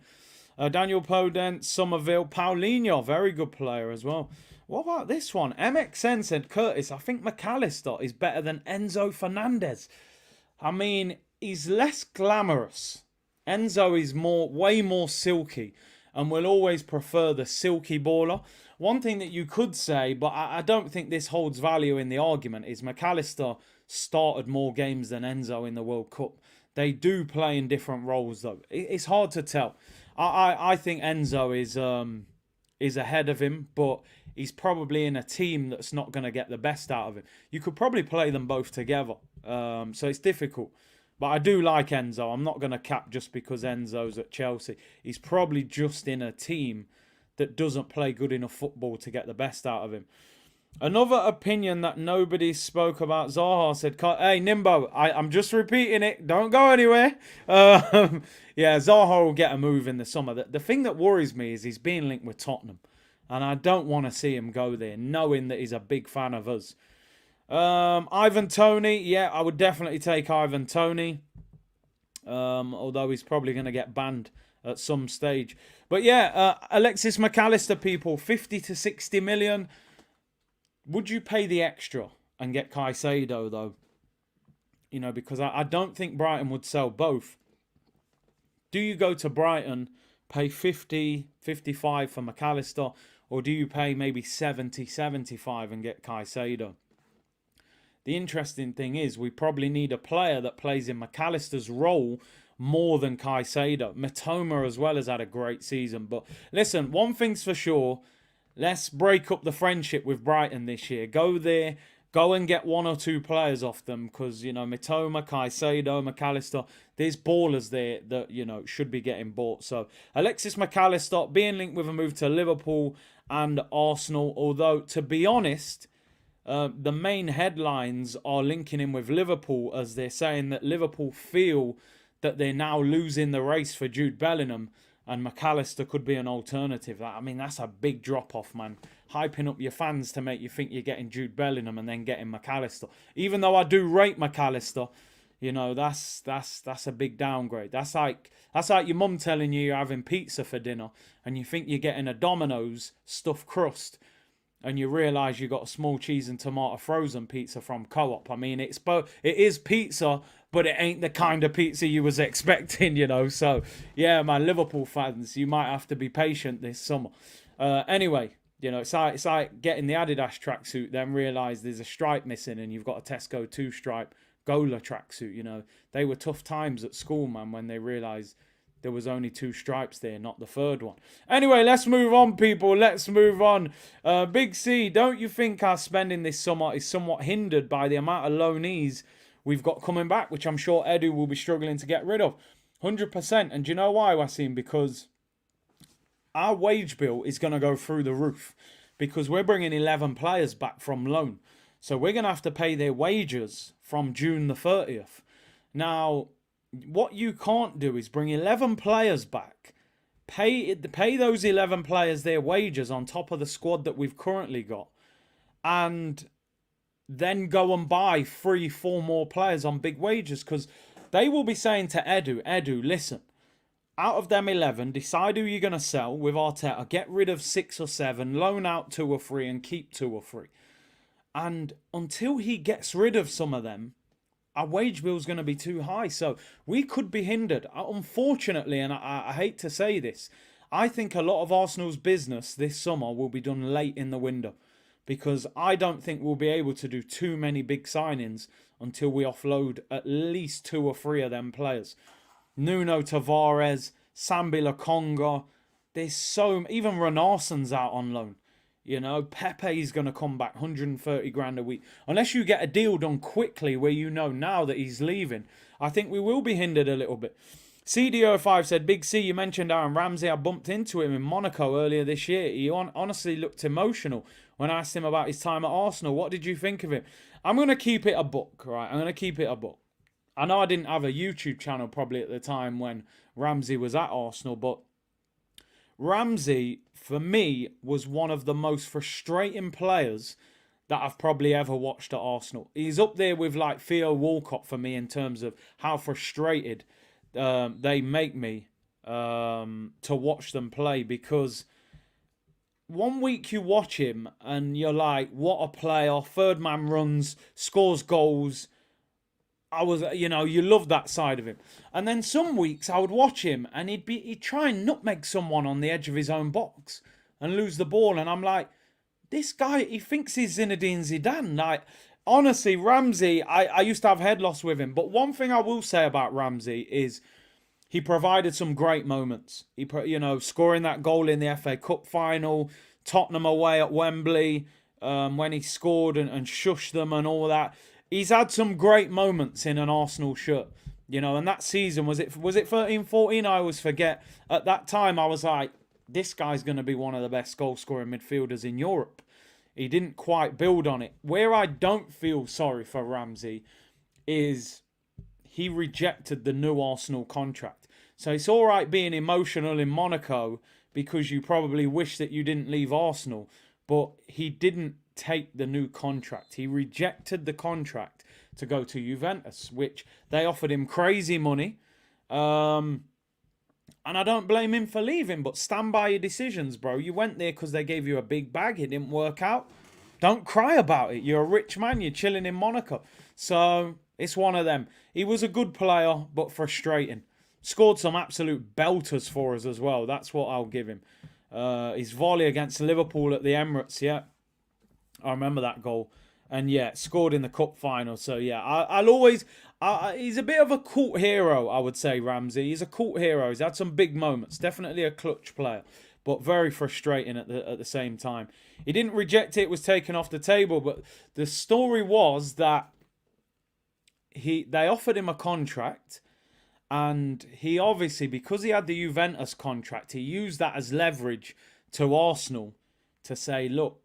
Daniel Podent, Somerville, Paulinho, very good player as well. What about this one? MXN said, Curtis, I think Macallister is better than Enzo Fernandez. I mean, he's less glamorous. Enzo is way more silky and will always prefer the silky baller. One thing that you could say, but I don't think this holds value in the argument, is Macallister started more games than Enzo in the World Cup. They do play in different roles, though. It's hard to tell. I think Enzo is ahead of him, but he's probably in a team that's not going to get the best out of him. You could probably play them both together, so it's difficult. But I do like Enzo. I'm not going to cap just because Enzo's at Chelsea. He's probably just in a team that doesn't play good enough football to get the best out of him. Another opinion that nobody spoke about, Zaha said, hey, Nimbo, I'm just repeating it. Don't go anywhere. Yeah, Zaha will get a move in the summer. The thing that worries me is he's being linked with Tottenham. And I don't want to see him go there, knowing that he's a big fan of us. Ivan Toney, yeah, I would definitely take Ivan Toney. Although he's probably going to get banned at some stage. But yeah, Alexis Mac Allister, people, 50 to 60 million. Would you pay the extra and get Caicedo, though? You know, because I don't think Brighton would sell both. Do you go to Brighton, pay 50, 55 for Mac Allister, or do you pay maybe 70, 75 and get Caicedo? The interesting thing is we probably need a player that plays in Mac Allister's role more than Caicedo. Matoma as well has had a great season. But listen, one thing's for sure. Let's break up the friendship with Brighton this year. Go there. Go and get one or two players off them. Because, you know, Matoma, Caicedo, Mac Allister, there's ballers there that, you know, should be getting bought. So, Alexis Mac Allister being linked with a move to Liverpool and Arsenal. Although, to be honest, the main headlines are linking him with Liverpool as they're saying that Liverpool feel that they're now losing the race for Jude Bellingham and Mac Allister could be an alternative. I mean, that's a big drop-off, man. Hyping up your fans to make you think you're getting Jude Bellingham and then getting Mac Allister. Even though I do rate Mac Allister, you know, that's a big downgrade. That's like your mum telling you you're having pizza for dinner and you think you're getting a Domino's stuffed crust and you realise you got a small cheese and tomato frozen pizza from Co-op. I mean, it is pizza, but it ain't the kind of pizza you was expecting, you know. So, yeah, man, Liverpool fans, you might have to be patient this summer. Anyway, you know, it's like getting the Adidas tracksuit, then realise there's a stripe missing and you've got a Tesco 2-stripe Gola tracksuit, you know. They were tough times at school, man, when they realised there was only 2 stripes there, not the third one. Anyway, let's move on, people. Let's move on. Big C, don't you think our spending this summer is somewhat hindered by the amount of loanees we've got coming back, which I'm sure Edu will be struggling to get rid of? 100%. And do you know why, Wasim? Because our wage bill is going to go through the roof because we're bringing 11 players back from loan. So we're going to have to pay their wages from June the 30th. Now, what you can't do is bring 11 players back, pay those 11 players their wages on top of the squad that we've currently got, and then go and buy 3-4 more players on big wages, because they will be saying to Edu, listen, out of them 11, decide who you're going to sell with Arteta, get rid of 6 or 7, loan out 2 or 3 and keep 2 or 3. And until he gets rid of some of them, our wage bill is going to be too high. So we could be hindered. Unfortunately, and I hate to say this, I think a lot of Arsenal's business this summer will be done late in the window, because I don't think we'll be able to do too many big signings until we offload at least 2 or 3 of them players. Nuno Tavares, Sambi Lokonga. There's so... Even Renarsson's out on loan. You know, Pepe's going to come back 130 grand a week. Unless you get a deal done quickly where you know now that he's leaving, I think we will be hindered a little bit. CDO5 said, Big C, you mentioned Aaron Ramsey. I bumped into him in Monaco earlier this year. He honestly looked emotional when I asked him about his time at Arsenal. What did you think of him? I'm going to keep it a book, right? I'm going to keep it a book. I know I didn't have a YouTube channel probably at the time when Ramsey was at Arsenal, but Ramsey, for me, was one of the most frustrating players that I've probably ever watched at Arsenal. He's up there with like Theo Walcott for me in terms of how frustrated they make me to watch them play, because one week you watch him and you're like, what a player, third man runs, scores goals. You love that side of him. And then some weeks I would watch him and he'd try and nutmeg someone on the edge of his own box and lose the ball. And I'm like, this guy, he thinks he's Zinedine Zidane. Like, honestly, Ramsey, I used to have head loss with him. But one thing I will say about Ramsey is he provided some great moments. Scoring that goal in the FA Cup final, Tottenham away at Wembley, when he scored and shushed them and all that. He's had some great moments in an Arsenal shirt, and that season, was it 13-14? I always forget. At that time, I was like, this guy's going to be one of the best goal-scoring midfielders in Europe. He didn't quite build on it. Where I don't feel sorry for Ramsey is he rejected the new Arsenal contract. So it's all right being emotional in Monaco because you probably wish that you didn't leave Arsenal, but he didn't take the new contract. He rejected the contract to go to Juventus, which they offered him crazy money. And I don't blame him for leaving, but stand by your decisions, bro. You went there because they gave you a big bag. It didn't work out. Don't cry about it. You're a rich man. You're chilling in Monaco. So it's one of them. He was a good player, but frustrating. Scored some absolute belters for us as well. That's what I'll give him. His volley against Liverpool at the Emirates, yeah. I remember that goal. And yeah, scored in the cup final. So yeah, I'll always... he's a bit of a cult hero, I would say, Ramsey. He's a cult hero. He's had some big moments. Definitely a clutch player. But very frustrating at the same time. He didn't reject it. It was taken off the table. But the story was that they offered him a contract. And he obviously, because he had the Juventus contract, he used that as leverage to Arsenal to say, look,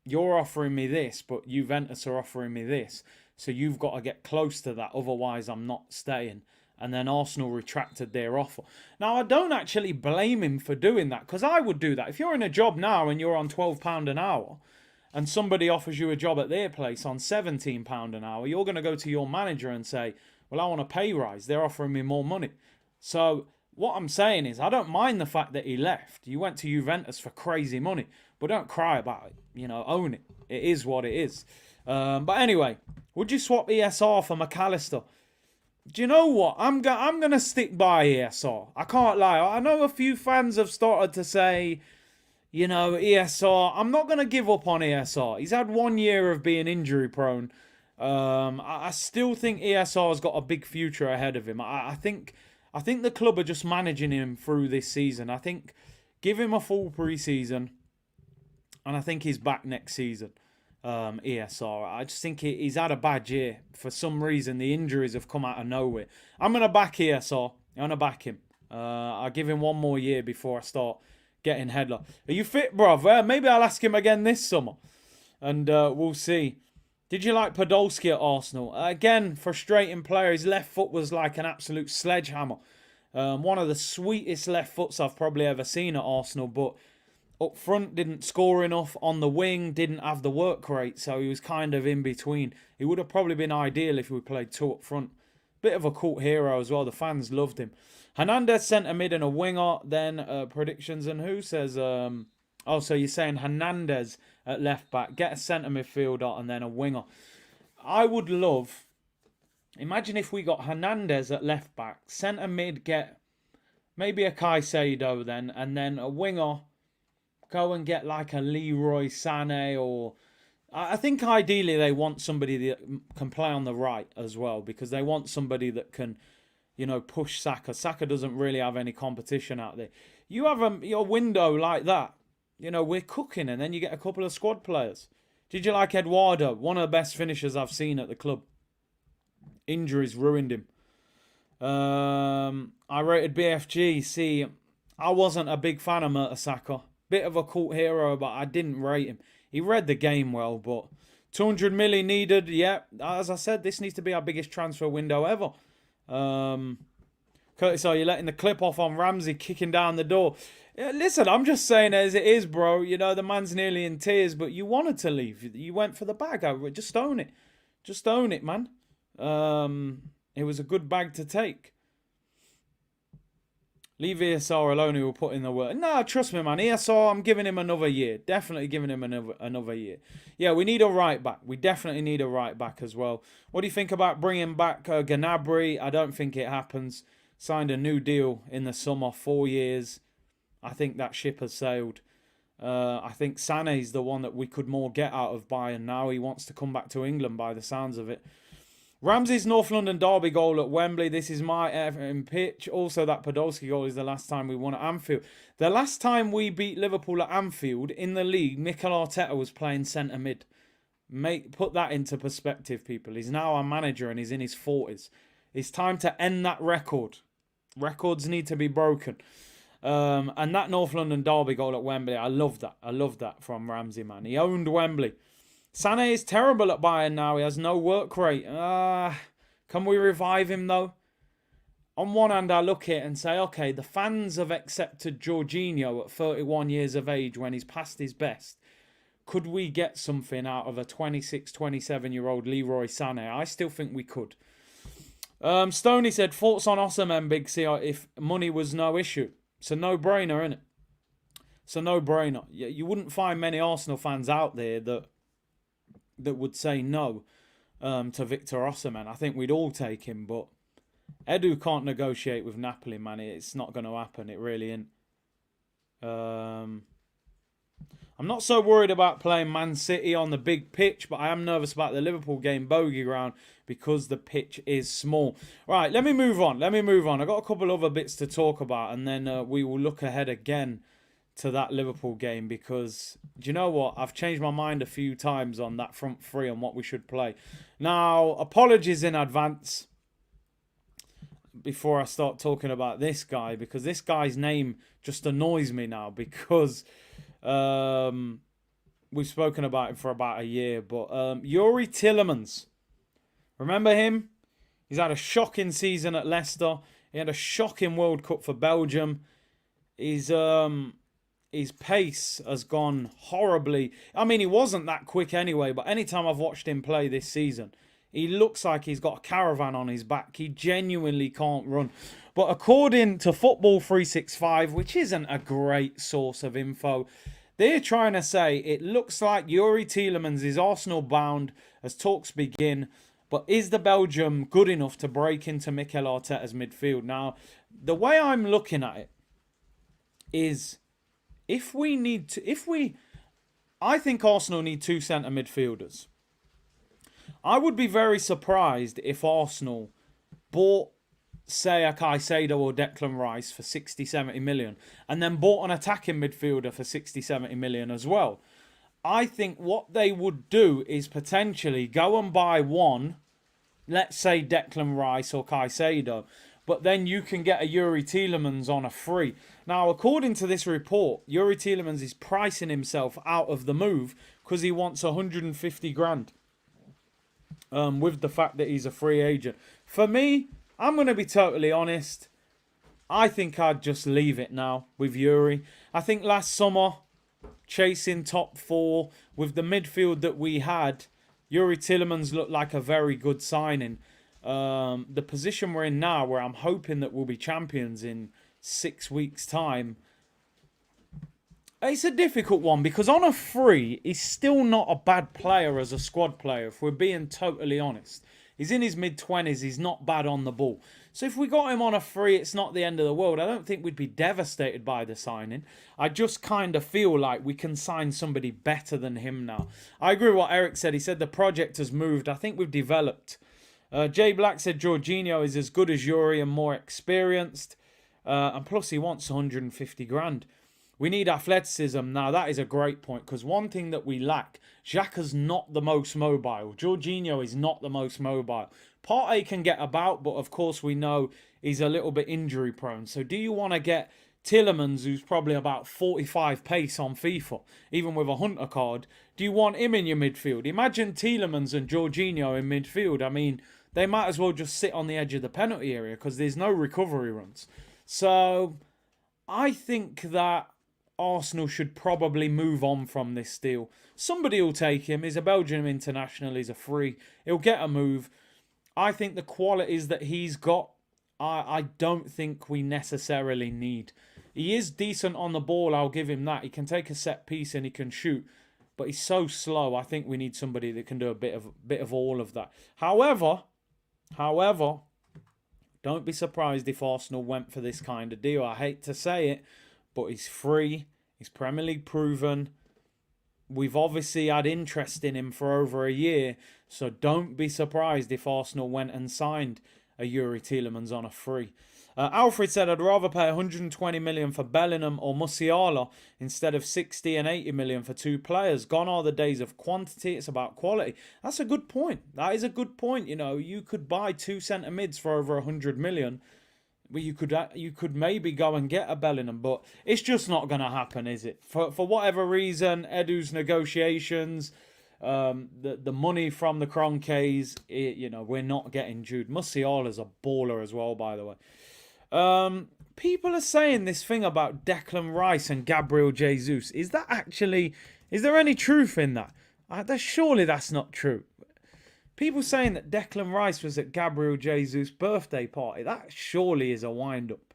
you're offering me this, but Juventus are offering me this. So you've got to get close to that. Otherwise, I'm not staying. And then Arsenal retracted their offer. Now, I don't actually blame him for doing that, because I would do that. If you're in a job now and you're on £12 an hour and somebody offers you a job at their place on £17 an hour, you're going to go to your manager and say, well, I want a pay rise. They're offering me more money. So what I'm saying is, I don't mind the fact that he left. You went to Juventus for crazy money, but don't cry about it. Own it. It is what it is. But anyway, would you swap ESR for Macallister? Do you know what? I'm going to stick by ESR. I can't lie. I know a few fans have started to say, ESR. I'm not going to give up on ESR. He's had 1 year of being injury prone. I still think ESR has got a big future ahead of him. I think the club are just managing him through this season. I think give him a full pre-season, and I think he's back next season. ESR. I just think he's had a bad year. For some reason, the injuries have come out of nowhere. I'm going to back ESR. I'm going to back him. I'll give him 1 more year before I start getting headlock. Are you fit, bruv? Maybe I'll ask him again this summer, and we'll see. Did you like Podolski at Arsenal? Again, frustrating player. His left foot was like an absolute sledgehammer. One of the sweetest left foots I've probably ever seen at Arsenal, but up front didn't score enough. On the wing, didn't have the work rate, so he was kind of in between. He would have probably been ideal if we played 2 up front. Bit of a cult hero as well. The fans loved him. Hernandez centre mid and a winger. Then predictions, and who says... so you're saying Hernandez at left back, get a centre midfielder and then a winger. I would love... Imagine if we got Hernandez at left back, centre mid, get maybe a Caicedo then, and then a winger, go and get like a Leroy Sané, or... I think ideally they want somebody that can play on the right as well, because they want somebody that can, push Saka. Saka doesn't really have any competition out there. You have your window like that, we're cooking, and then you get a couple of squad players. Did you like Eduardo? One of the best finishers I've seen at the club. Injuries ruined him. I rated BFG. See, I wasn't a big fan of Mertesacker. Bit of a cult hero, but I didn't rate him. He read the game well, but 200 million needed. Yeah, as I said, this needs to be our biggest transfer window ever. Curtis, are you letting the clip off on Ramsey kicking down the door? Yeah, listen, I'm just saying as it is, bro. The man's nearly in tears, but you wanted to leave. You went for the bag. Just own it. Just own it, man. It was a good bag to take. Leave ESR alone, he will put in the work. Nah, trust me, man. ESR, I'm giving him another year. Definitely giving him another year. Yeah, we need a right back. We definitely need a right back as well. What do you think about bringing back Gnabry? I don't think it happens. Signed a new deal in the summer, 4 years. I think that ship has sailed. I think Sané's the one that we could more get out of Bayern now. He wants to come back to England by the sounds of it. Ramsey's North London derby goal at Wembley. This is my Everton pitch. Also, that Podolski goal is the last time we won at Anfield. The last time we beat Liverpool at Anfield in the league, Mikel Arteta was playing centre mid. Put that into perspective, people. He's now our manager and he's in his 40s. It's time to end that record. Records need to be broken. And that North London derby goal at Wembley, I love that. I love that from Ramsey, man. He owned Wembley. Sané is terrible at Bayern now. He has no work rate. Can we revive him, though? On one hand, I look at it and say, okay, the fans have accepted Jorginho at 31 years of age when he's past his best. Could we get something out of a 26, 27-year-old Leroy Sané? I still think we could. Stoney said, thoughts on Osimhen, Big C, if money was no issue. It's a no-brainer, isn't it? It's a no-brainer. You wouldn't find many Arsenal fans out there that would say no to Victor Osimhen. I think we'd all take him, but Edu can't negotiate with Napoli, man. It's not going to happen. It really isn't. I'm not so worried about playing Man City on the big pitch, but I am nervous about the Liverpool game, bogey ground, because the pitch is small. Right, let me move on. I've got a couple other bits to talk about, and then we will look ahead again to that Liverpool game, because do you know what? I've changed my mind a few times on that front three and what we should play. Now, apologies in advance before I start talking about this guy, because this guy's name just annoys me now, because we've spoken about him for about a year, but Yuri Tielemans, remember him? He's had a shocking season at Leicester. He had a shocking World Cup for Belgium. His pace has gone horribly. I mean, he wasn't that quick anyway, but anytime I've watched him play this season, he looks like he's got a caravan on his back. He genuinely can't run. But according to Football 365, which isn't a great source of info, they're trying to say it looks like Yuri Tielemans is Arsenal bound as talks begin. But is the Belgium good enough to break into Mikel Arteta's midfield? Now, the way I'm looking at it is, I think Arsenal need two centre midfielders. I would be very surprised if Arsenal bought, say, a Caicedo or Declan Rice for 60, 70 million and then bought an attacking midfielder for 60, 70 million as well. I think what they would do is potentially go and buy one, let's say Declan Rice or Caicedo, but then you can get a Yuri Tielemans on a free. Now, according to this report, Yuri Tielemans is pricing himself out of the move because he wants 150 grand. With the fact that he's a free agent. For me, I'm going to be totally honest. I think I'd just leave it now with Yuri. I think last summer, chasing top four with the midfield that we had, Yuri Tielemans looked like a very good signing. The position we're in now, where I'm hoping that we'll be champions in 6 weeks' time, it's a difficult one because on a free, he's still not a bad player as a squad player, if we're being totally honest. He's in his mid-20s, he's not bad on the ball. So if we got him on a free, it's not the end of the world. I don't think we'd be devastated by the signing. I just kind of feel like we can sign somebody better than him now. I agree with what Eric said. He said the project has moved. I think we've developed Jay Black said Jorginho is as good as Yuri and more experienced. And plus he wants 150 grand. We need athleticism. Now, that is a great point, because one thing that we lack, Xhaka's not the most mobile. Jorginho is not the most mobile. Partey can get about, but of course we know he's a little bit injury prone. So do you want to get Tielemans, who's probably about 45 pace on FIFA, even with a Hunter card? Do you want him in your midfield? Imagine Tielemans and Jorginho in midfield. I mean, they might as well just sit on the edge of the penalty area because there's no recovery runs. So I think that Arsenal should probably move on from this deal. Somebody will take him. He's a Belgian international. He's a free. He'll get a move. I think the qualities that he's got, I don't think we necessarily need. He is decent on the ball. I'll give him that. He can take a set piece and he can shoot. But he's so slow. I think we need somebody that can do a bit of all of that. However, don't be surprised if Arsenal went for this kind of deal. I hate to say it, but he's free. He's Premier League proven. We've obviously had interest in him for over a year. So don't be surprised if Arsenal went and signed a Yuri Tielemans on a free. Alfred said, I'd rather pay 120 million for Bellingham or Musiala instead of 60 and 80 million for two players. Gone are the days of quantity. It's about quality. That's a good point. That is a good point. You know, you could buy two centre mids for over 100 million. But you could maybe go and get a Bellingham, but it's just not going to happen, is it? For whatever reason, Edu's negotiations, the money from the Kroenkes, we're not getting Jude. Musiala's a baller as well, by the way. People are saying this thing about Declan Rice and Gabriel Jesus. Is there any truth in that? Surely that's not true. People saying that Declan Rice was at Gabriel Jesus' birthday party. That surely is a wind-up.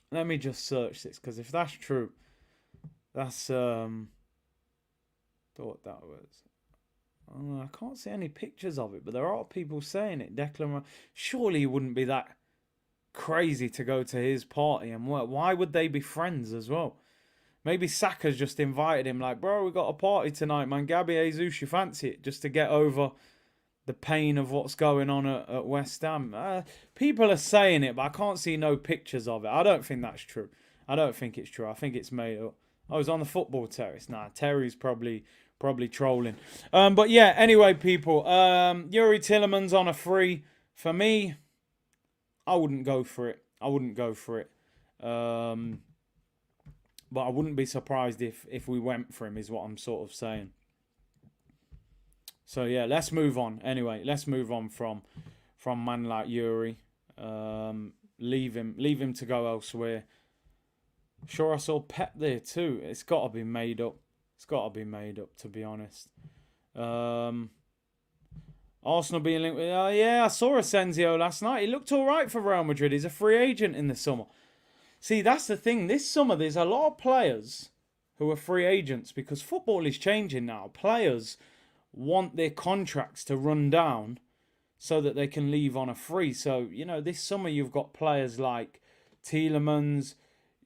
Let me just search this, because if that's true, that's... thought that was... I can't see any pictures of it, but there are people saying it. Declan Rice... Surely he wouldn't be that crazy to go to his party. And why would they be friends as well? Maybe Saka's just invited him, like, bro, we got a party tonight, man. Gabby Jesus, you fancy it? Just to get over the pain of what's going on at West Ham. People are saying it, but I can't see no pictures of it. I don't think that's true. I don't think it's true. I think it's made up. I was on the football terrace. Nah, Terry's probably trolling. But yeah, anyway, people. Yuri Tielemans on a free. For me, I wouldn't go for it. But I wouldn't be surprised if we went for him, is what I'm sort of saying. So yeah, let's move on. Anyway, let's move on from man like Yuri. Leave him to go elsewhere. Sure, I saw Pep there too. It's got to be made up. To be honest. Arsenal being linked with... yeah, I saw Asensio last night. He looked all right for Real Madrid. He's a free agent in the summer. See, that's the thing. This summer, there's a lot of players who are free agents because football is changing now. Players want their contracts to run down so that they can leave on a free. So, this summer you've got players like Tielemans,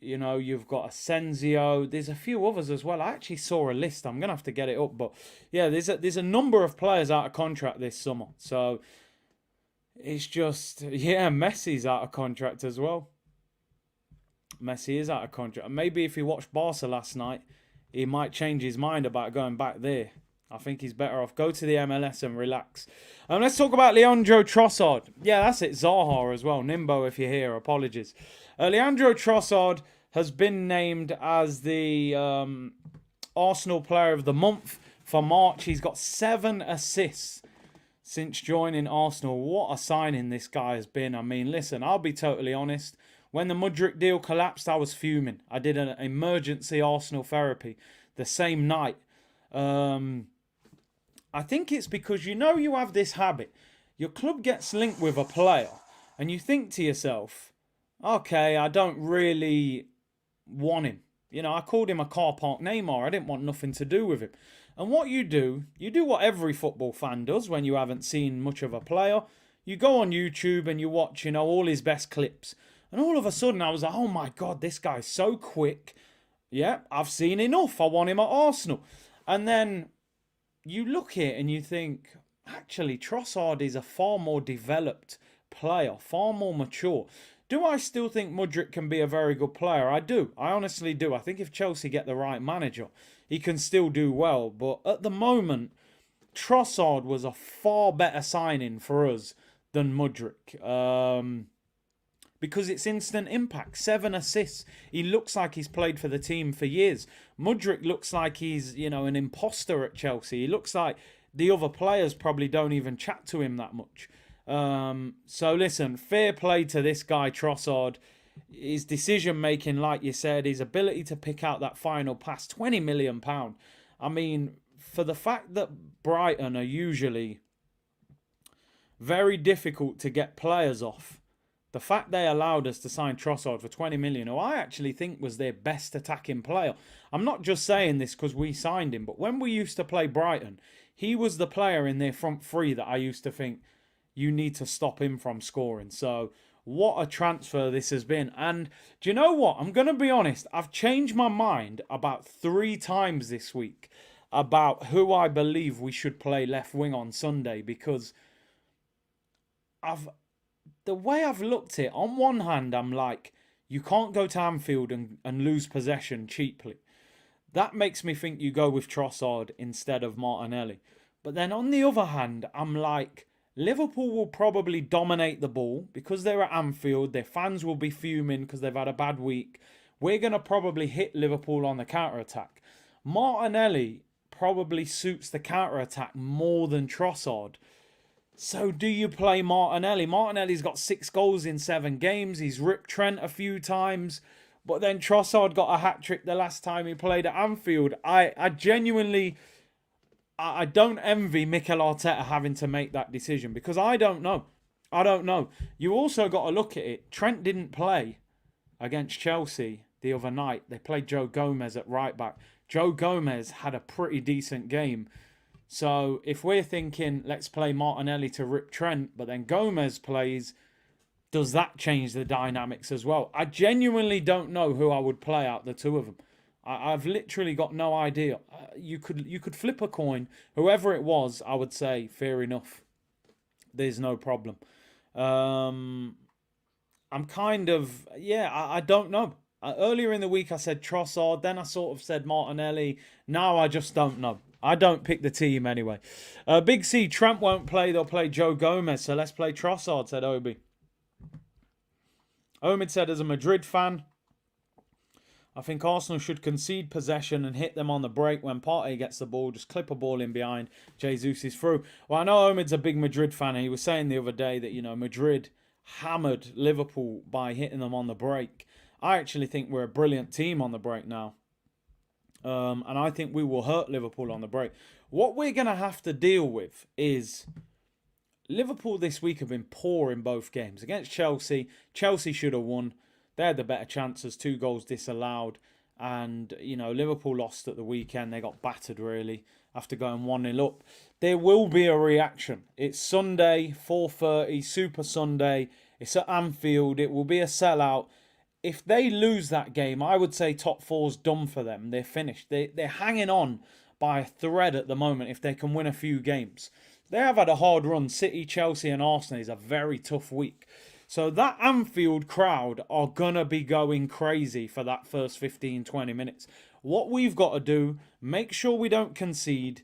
you've got Asensio. There's a few others as well. I actually saw a list. I'm going to have to get it up. But, yeah, there's a number of players out of contract this summer. So, it's just, Messi's out of contract as well. Messi is out of contract. Maybe if he watched Barca last night, he might change his mind about going back there. I think he's better off. Go to the MLS and relax. Let's talk about Leandro Trossard. Yeah, that's it. Zaha as well. Nimbo, if you're here. Apologies. Leandro Trossard has been named as the Arsenal Player of the Month for March. He's got 7 assists since joining Arsenal. What a signing this guy has been. I mean, listen, I'll be totally honest. When the Mudryk deal collapsed, I was fuming. I did an emergency Arsenal therapy the same night. I think it's because you have this habit. Your club gets linked with a player and you think to yourself, okay, I don't really want him. I called him a car park Neymar. I didn't want nothing to do with him. And what you do what every football fan does when you haven't seen much of a player. You go on YouTube and you watch, all his best clips. And all of a sudden, I was like, oh my God, this guy's so quick. Yeah, I've seen enough. I want him at Arsenal. And then you look at it and you think, actually, Trossard is a far more developed player, far more mature. Do I still think Mudryk can be a very good player? I do. I honestly do. I think if Chelsea get the right manager, he can still do well. But at the moment, Trossard was a far better signing for us than Mudryk. Because it's instant impact. 7 assists. He looks like he's played for the team for years. Mudryk looks like he's, an imposter at Chelsea. He looks like the other players probably don't even chat to him that much. So listen, fair play to this guy, Trossard. His decision making, like you said, his ability to pick out that final pass, £20 million. I mean, for the fact that Brighton are usually very difficult to get players off, the fact they allowed us to sign Trossard for 20 million, who I actually think was their best attacking player. I'm not just saying this because we signed him, but when we used to play Brighton, he was the player in their front three that I used to think you need to stop him from scoring. So what a transfer this has been. And do you know what? I'm going to be honest. I've changed my mind about 3 times this week about who I believe we should play left wing on Sunday, because the way I've looked at it, on one hand, I'm like, you can't go to Anfield and lose possession cheaply. That makes me think you go with Trossard instead of Martinelli. But then on the other hand, I'm like, Liverpool will probably dominate the ball because they're at Anfield. Their fans will be fuming because they've had a bad week. We're going to probably hit Liverpool on the counter-attack. Martinelli probably suits the counter-attack more than Trossard. So do you play Martinelli? Martinelli's got 6 goals in 7 games. He's ripped Trent a few times. But then Trossard got a hat-trick the last time he played at Anfield. I genuinely, I don't envy Mikel Arteta having to make that decision, because I don't know. I don't know. You also got to look at it. Trent didn't play against Chelsea the other night. They played Joe Gomez at right back. Joe Gomez had a pretty decent game. So if we're thinking, let's play Martinelli to rip Trent, but then Gomez plays, does that change the dynamics as well? I genuinely don't know who I would play out the two of them. I've literally got no idea. You could flip a coin. Whoever it was, I would say, fair enough. There's no problem. I'm kind of, I don't know. Earlier in the week, I said Trossard. Then I sort of said Martinelli. Now I just don't know. I don't pick the team anyway. Big C, Trent won't play. They'll play Joe Gomez. So let's play Trossard, said Obi. Omid said, as a Madrid fan, I think Arsenal should concede possession and hit them on the break when Partey gets the ball. Just clip a ball in behind. Jesus is through. Well, I know Omid's a big Madrid fan. And he was saying the other day that, Madrid hammered Liverpool by hitting them on the break. I actually think we're a brilliant team on the break now. And I think we will hurt Liverpool on the break. What we're going to have to deal with is Liverpool this week have been poor in both games. Against Chelsea, Chelsea should have won. They had the better chances, 2 goals disallowed. And, Liverpool lost at the weekend. They got battered, really, after going 1-0 up. There will be a reaction. It's Sunday, 4:30, Super Sunday. It's at Anfield. It will be a sellout. If they lose that game, I would say top 4's done for them. They're finished. They're hanging on by a thread at the moment if they can win a few games. They have had a hard run. City, Chelsea and Arsenal is a very tough week. So that Anfield crowd are going to be going crazy for that first 15, 20 minutes. What we've got to do, make sure we don't concede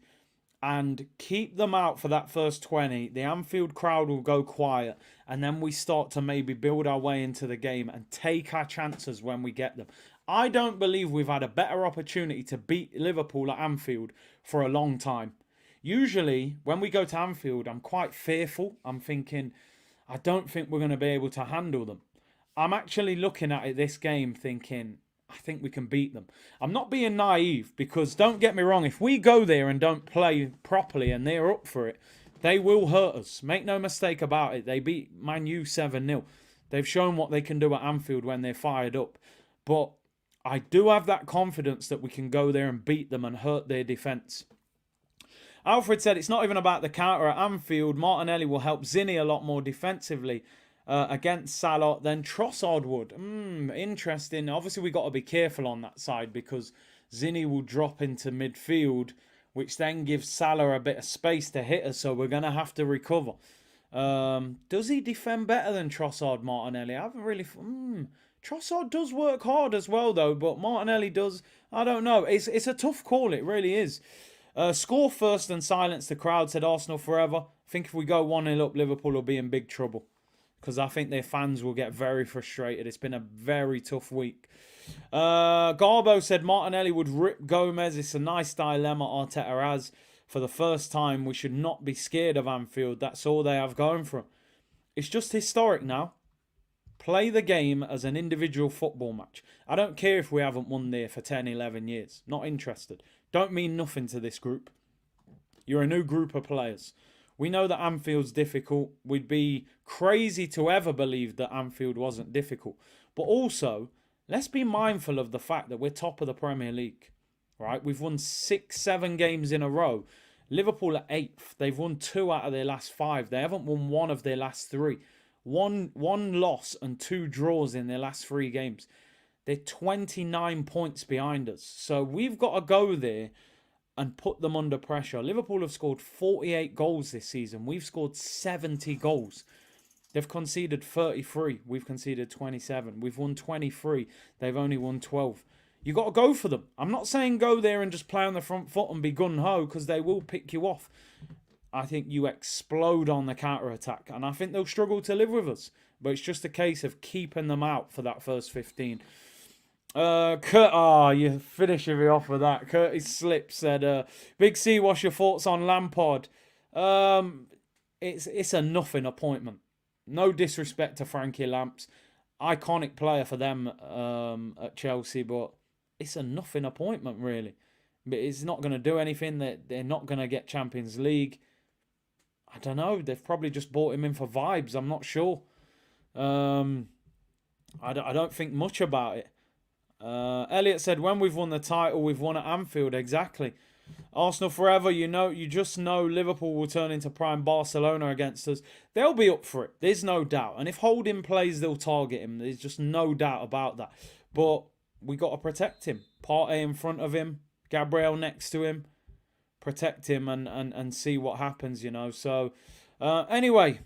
and keep them out for that first 20. The Anfield crowd will go quiet, and then we start to maybe build our way into the game and take our chances when we get them. I don't believe we've had a better opportunity to beat Liverpool at Anfield for a long time. Usually, when we go to Anfield, I'm quite fearful. I'm thinking, I don't think we're going to be able to handle them. I'm actually looking at it this game thinking, I think we can beat them. I'm not being naive, because don't get me wrong, if we go there and don't play properly and they're up for it, they will hurt us. Make no mistake about it. They beat Man U 7-0. They've shown what they can do at Anfield when they're fired up. But I do have that confidence that we can go there and beat them and hurt their defence. Alfred said it's not even about the counter at Anfield. Martinelli will help Zinni a lot more defensively against Salah than Trossard would. Interesting. Obviously, we've got to be careful on that side, because Zinni will drop into midfield which then gives Salah a bit of space to hit us, so we're going to have to recover. Does he defend better than Trossard, Martinelli? I haven't really... Trossard does work hard as well, though, but Martinelli does... I don't know. It's a tough call, it really is. Score first and silence the crowd, said Arsenal forever. I think if we go 1-0 up, Liverpool will be in big trouble, because I think their fans will get very frustrated. It's been a very tough week. Garbo said Martinelli would rip Gomez. It's a nice dilemma Arteta has. For the first time, we should not be scared of Anfield. That's all they have going for them. It's just historic now. Play the game as an individual football match. I don't care if we haven't won there for 10, 11 years. Not interested. Don't mean nothing to this group. You're a new group of players. We know that Anfield's difficult. We'd be crazy to ever believe that Anfield wasn't difficult. But also, let's be mindful of the fact that we're top of the Premier League. Right? We've won 6, 7 games in a row. Liverpool are 8th. They've won 2 out of their last 5. They haven't won 1 of their last 3. One loss and 2 draws in their last 3 games. They're 29 points behind us. So we've got to go there and put them under pressure. Liverpool have scored 48 goals this season. We've scored 70 goals. They've conceded 33. We've conceded 27. We've won 23. They've only won 12. You got to go for them. I'm not saying go there and just play on the front foot and be gun-ho, because they will pick you off. I think you explode on the counter-attack, and I think they'll struggle to live with us. But it's just a case of keeping them out for that first 15. You finishing me off with that. Curtis Slip said, Big C, what's your thoughts on Lampard? It's a nothing appointment. No disrespect to Frankie Lamps. Iconic player for them at Chelsea, but it's a nothing appointment, really. But it's not going to do anything. They're not going to get Champions League. I don't know. They've probably just bought him in for vibes. I'm not sure. I don't think much about it. Elliot said, when we've won the title, we've won at Anfield. Exactly. Arsenal forever. You just know Liverpool will turn into prime Barcelona against us. They'll be up for it. There's no doubt. And if Holding plays, they'll target him. There's just no doubt about that. But we got to protect him. Partey in front of him. Gabriel next to him. Protect him and see what happens, So, anyway,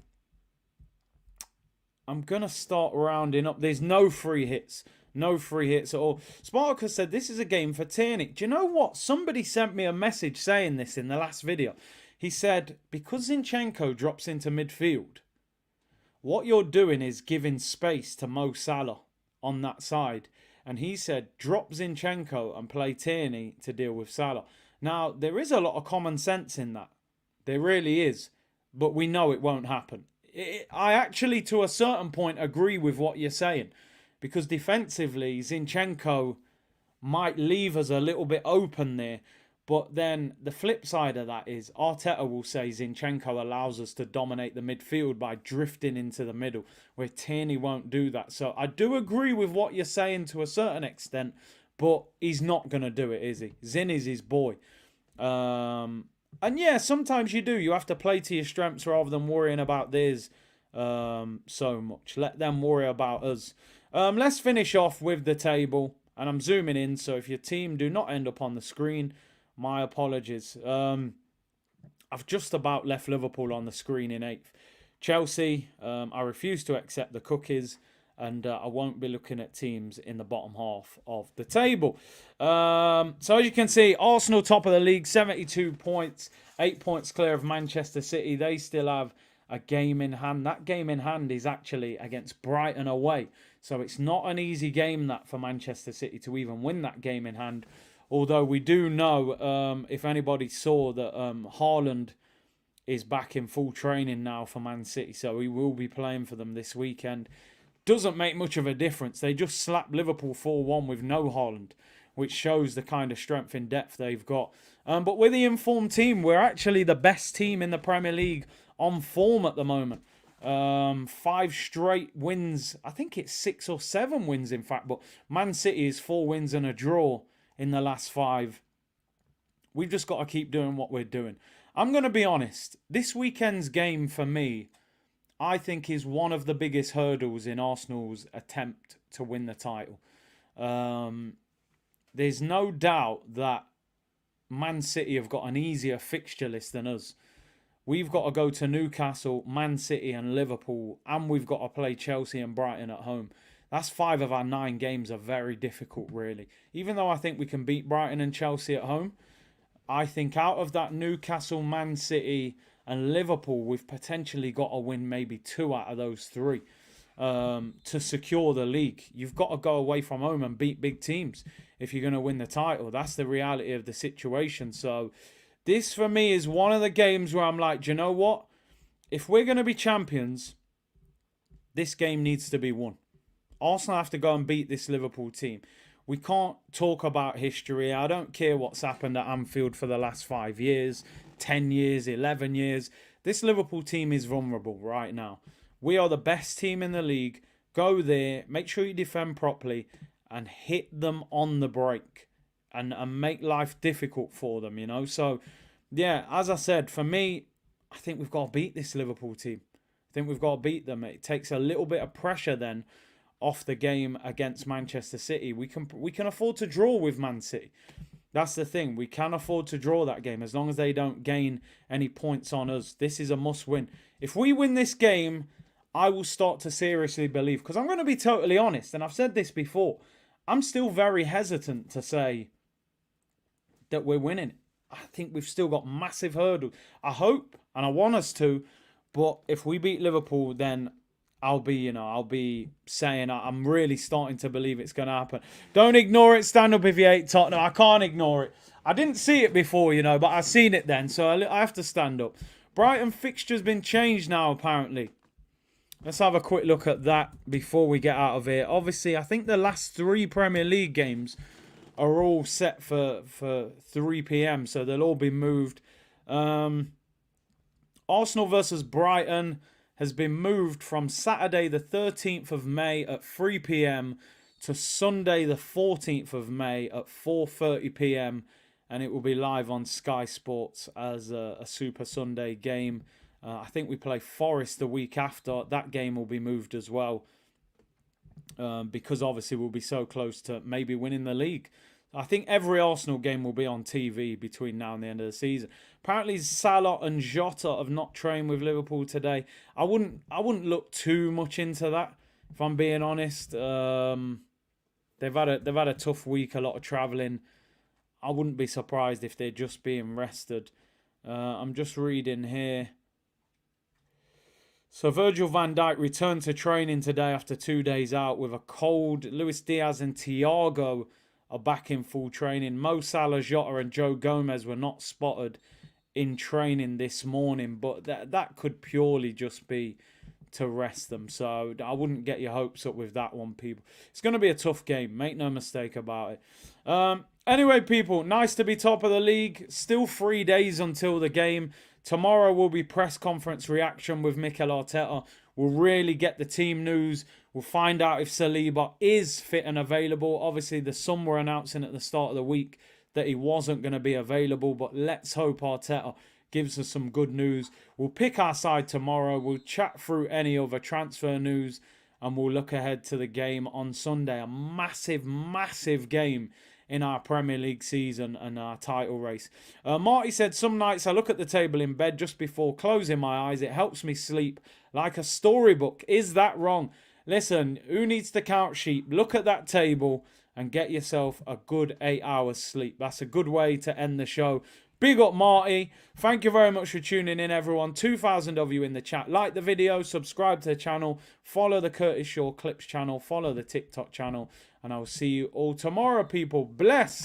I'm going to start rounding up. There's no free hits. No free hits at all. Spartacus said, this is a game for Tierney. Do you know what? Somebody sent me a message saying this in the last video. He said, because Zinchenko drops into midfield, what you're doing is giving space to Mo Salah on that side. And he said, drop Zinchenko and play Tierney to deal with Salah. Now, there is a lot of common sense in that. There really is. But we know it won't happen. I actually, to a certain point, agree with what you're saying. Because defensively, Zinchenko might leave us a little bit open there. But then the flip side of that is Arteta will say Zinchenko allows us to dominate the midfield by drifting into the middle, where Tierney won't do that. So I do agree with what you're saying to a certain extent, but he's not going to do it, is he? Zin is his boy. And yeah, sometimes you do. You have to play to your strengths rather than worrying about theirs so much. Let them worry about us. Let's finish off with the table. And I'm zooming in, so if your team do not end up on the screen, my apologies. I've just about left Liverpool on the screen in 8th. Chelsea, I refuse to accept the cookies. And I won't be looking at teams in the bottom half of the table. So as you can see, Arsenal top of the league, 72 points. 8 points clear of Manchester City. They still have a game in hand. That game in hand is actually against Brighton away. So it's not an easy game that for Manchester City to even win that game in hand. Although we do know, if anybody saw that Haaland is back in full training now for Man City. So he will be playing for them this weekend. Doesn't make much of a difference. They just slapped Liverpool 4-1 with no Haaland, which shows the kind of strength and depth they've got. But we're the informed team. We're actually the best team in the Premier League on form at the moment. 5 straight wins. I think it's 6 or 7 wins, in fact. But Man City is 4 wins and a draw in the last 5. We've just got to keep doing what we're doing. I'm going to be honest. This weekend's game for me, I think, is one of the biggest hurdles in Arsenal's attempt to win the title. There's no doubt that Man City have got an easier fixture list than us. We've got to go to Newcastle, Man City and Liverpool, and we've got to play Chelsea and Brighton at home. That's 5 of our 9 games are very difficult, really. Even though I think we can beat Brighton and Chelsea at home, I think out of that Newcastle, Man City and Liverpool, we've potentially got to win maybe 2 out of those 3 to secure the league. You've got to go away from home and beat big teams if you're going to win the title. That's the reality of the situation. So this, for me, is one of the games where I'm like, do you know what? If we're going to be champions, this game needs to be won. Arsenal have to go and beat this Liverpool team. We can't talk about history. I don't care what's happened at Anfield for the last 5 years, 10 years, 11 years. This Liverpool team is vulnerable right now. We are the best team in the league. Go there, make sure you defend properly, and hit them on the break. And make life difficult for them, you know. So, yeah, as I said, for me, I think we've got to beat this Liverpool team. I think we've got to beat them. It takes a little bit of pressure then off the game against Manchester City. We can afford to draw with Man City. That's the thing. We can afford to draw that game as long as they don't gain any points on us. This is a must-win. If we win this game, I will start to seriously believe. Because I'm going to be totally honest, and I've said this before, I'm still very hesitant to say that we're winning. I think we've still got massive hurdles. I hope and I want us to, but if we beat Liverpool, then I'll be saying I'm really starting to believe it's going to happen. Don't ignore it. Stand up if you hate Tottenham. I can't ignore it. I didn't see it before, but I've seen it then, so I have to stand up. Brighton fixture's been changed now, apparently. Let's have a quick look at that before we get out of here. Obviously, I think the last 3 Premier League games are all set for 3 p.m, so they'll all be moved. Arsenal versus Brighton has been moved from Saturday the 13th of May at 3 p.m. to Sunday the 14th of May at 4:30 p.m. and it will be live on Sky Sports as a Super Sunday game. I think we play Forest the week after. That game will be moved as well because obviously we'll be so close to maybe winning the league. I think every Arsenal game will be on TV between now and the end of the season. Apparently Salah and Jota have not trained with Liverpool today. I wouldn't look too much into that, if I'm being honest. They've had a tough week, a lot of travelling. I wouldn't be surprised if they're just being rested. I'm just reading here. So Virgil van Dijk returned to training today after 2 days out with a cold. Luis Diaz and Thiago are back in full training. Mo Salah, Jota and Joe Gomez were not spotted in training this morning, but that could purely just be to rest them. So I wouldn't get your hopes up with that one, people. It's going to be a tough game. Make no mistake about it. Anyway, people, nice to be top of the league. Still 3 days until the game. Tomorrow will be press conference reaction with Mikel Arteta. We'll really get the team news. We'll find out if Saliba is fit and available. Obviously, the Sun were announcing at the start of the week that he wasn't going to be available. But let's hope Arteta gives us some good news. We'll pick our side tomorrow. We'll chat through any other transfer news. And we'll look ahead to the game on Sunday. A massive, massive game in our Premier League season and our title race. Marty said, some nights I look at the table in bed just before closing my eyes. It helps me sleep like a storybook. Is that wrong? Listen, who needs to count sheep? Look at that table and get yourself a good 8 hours sleep. That's a good way to end the show. Big up Marty. Thank you very much for tuning in, everyone. 2,000 of you in the chat. Like the video, subscribe to the channel, follow the Curtis Shaw Clips channel, follow the TikTok channel, and I'll see you all tomorrow, people. Bless.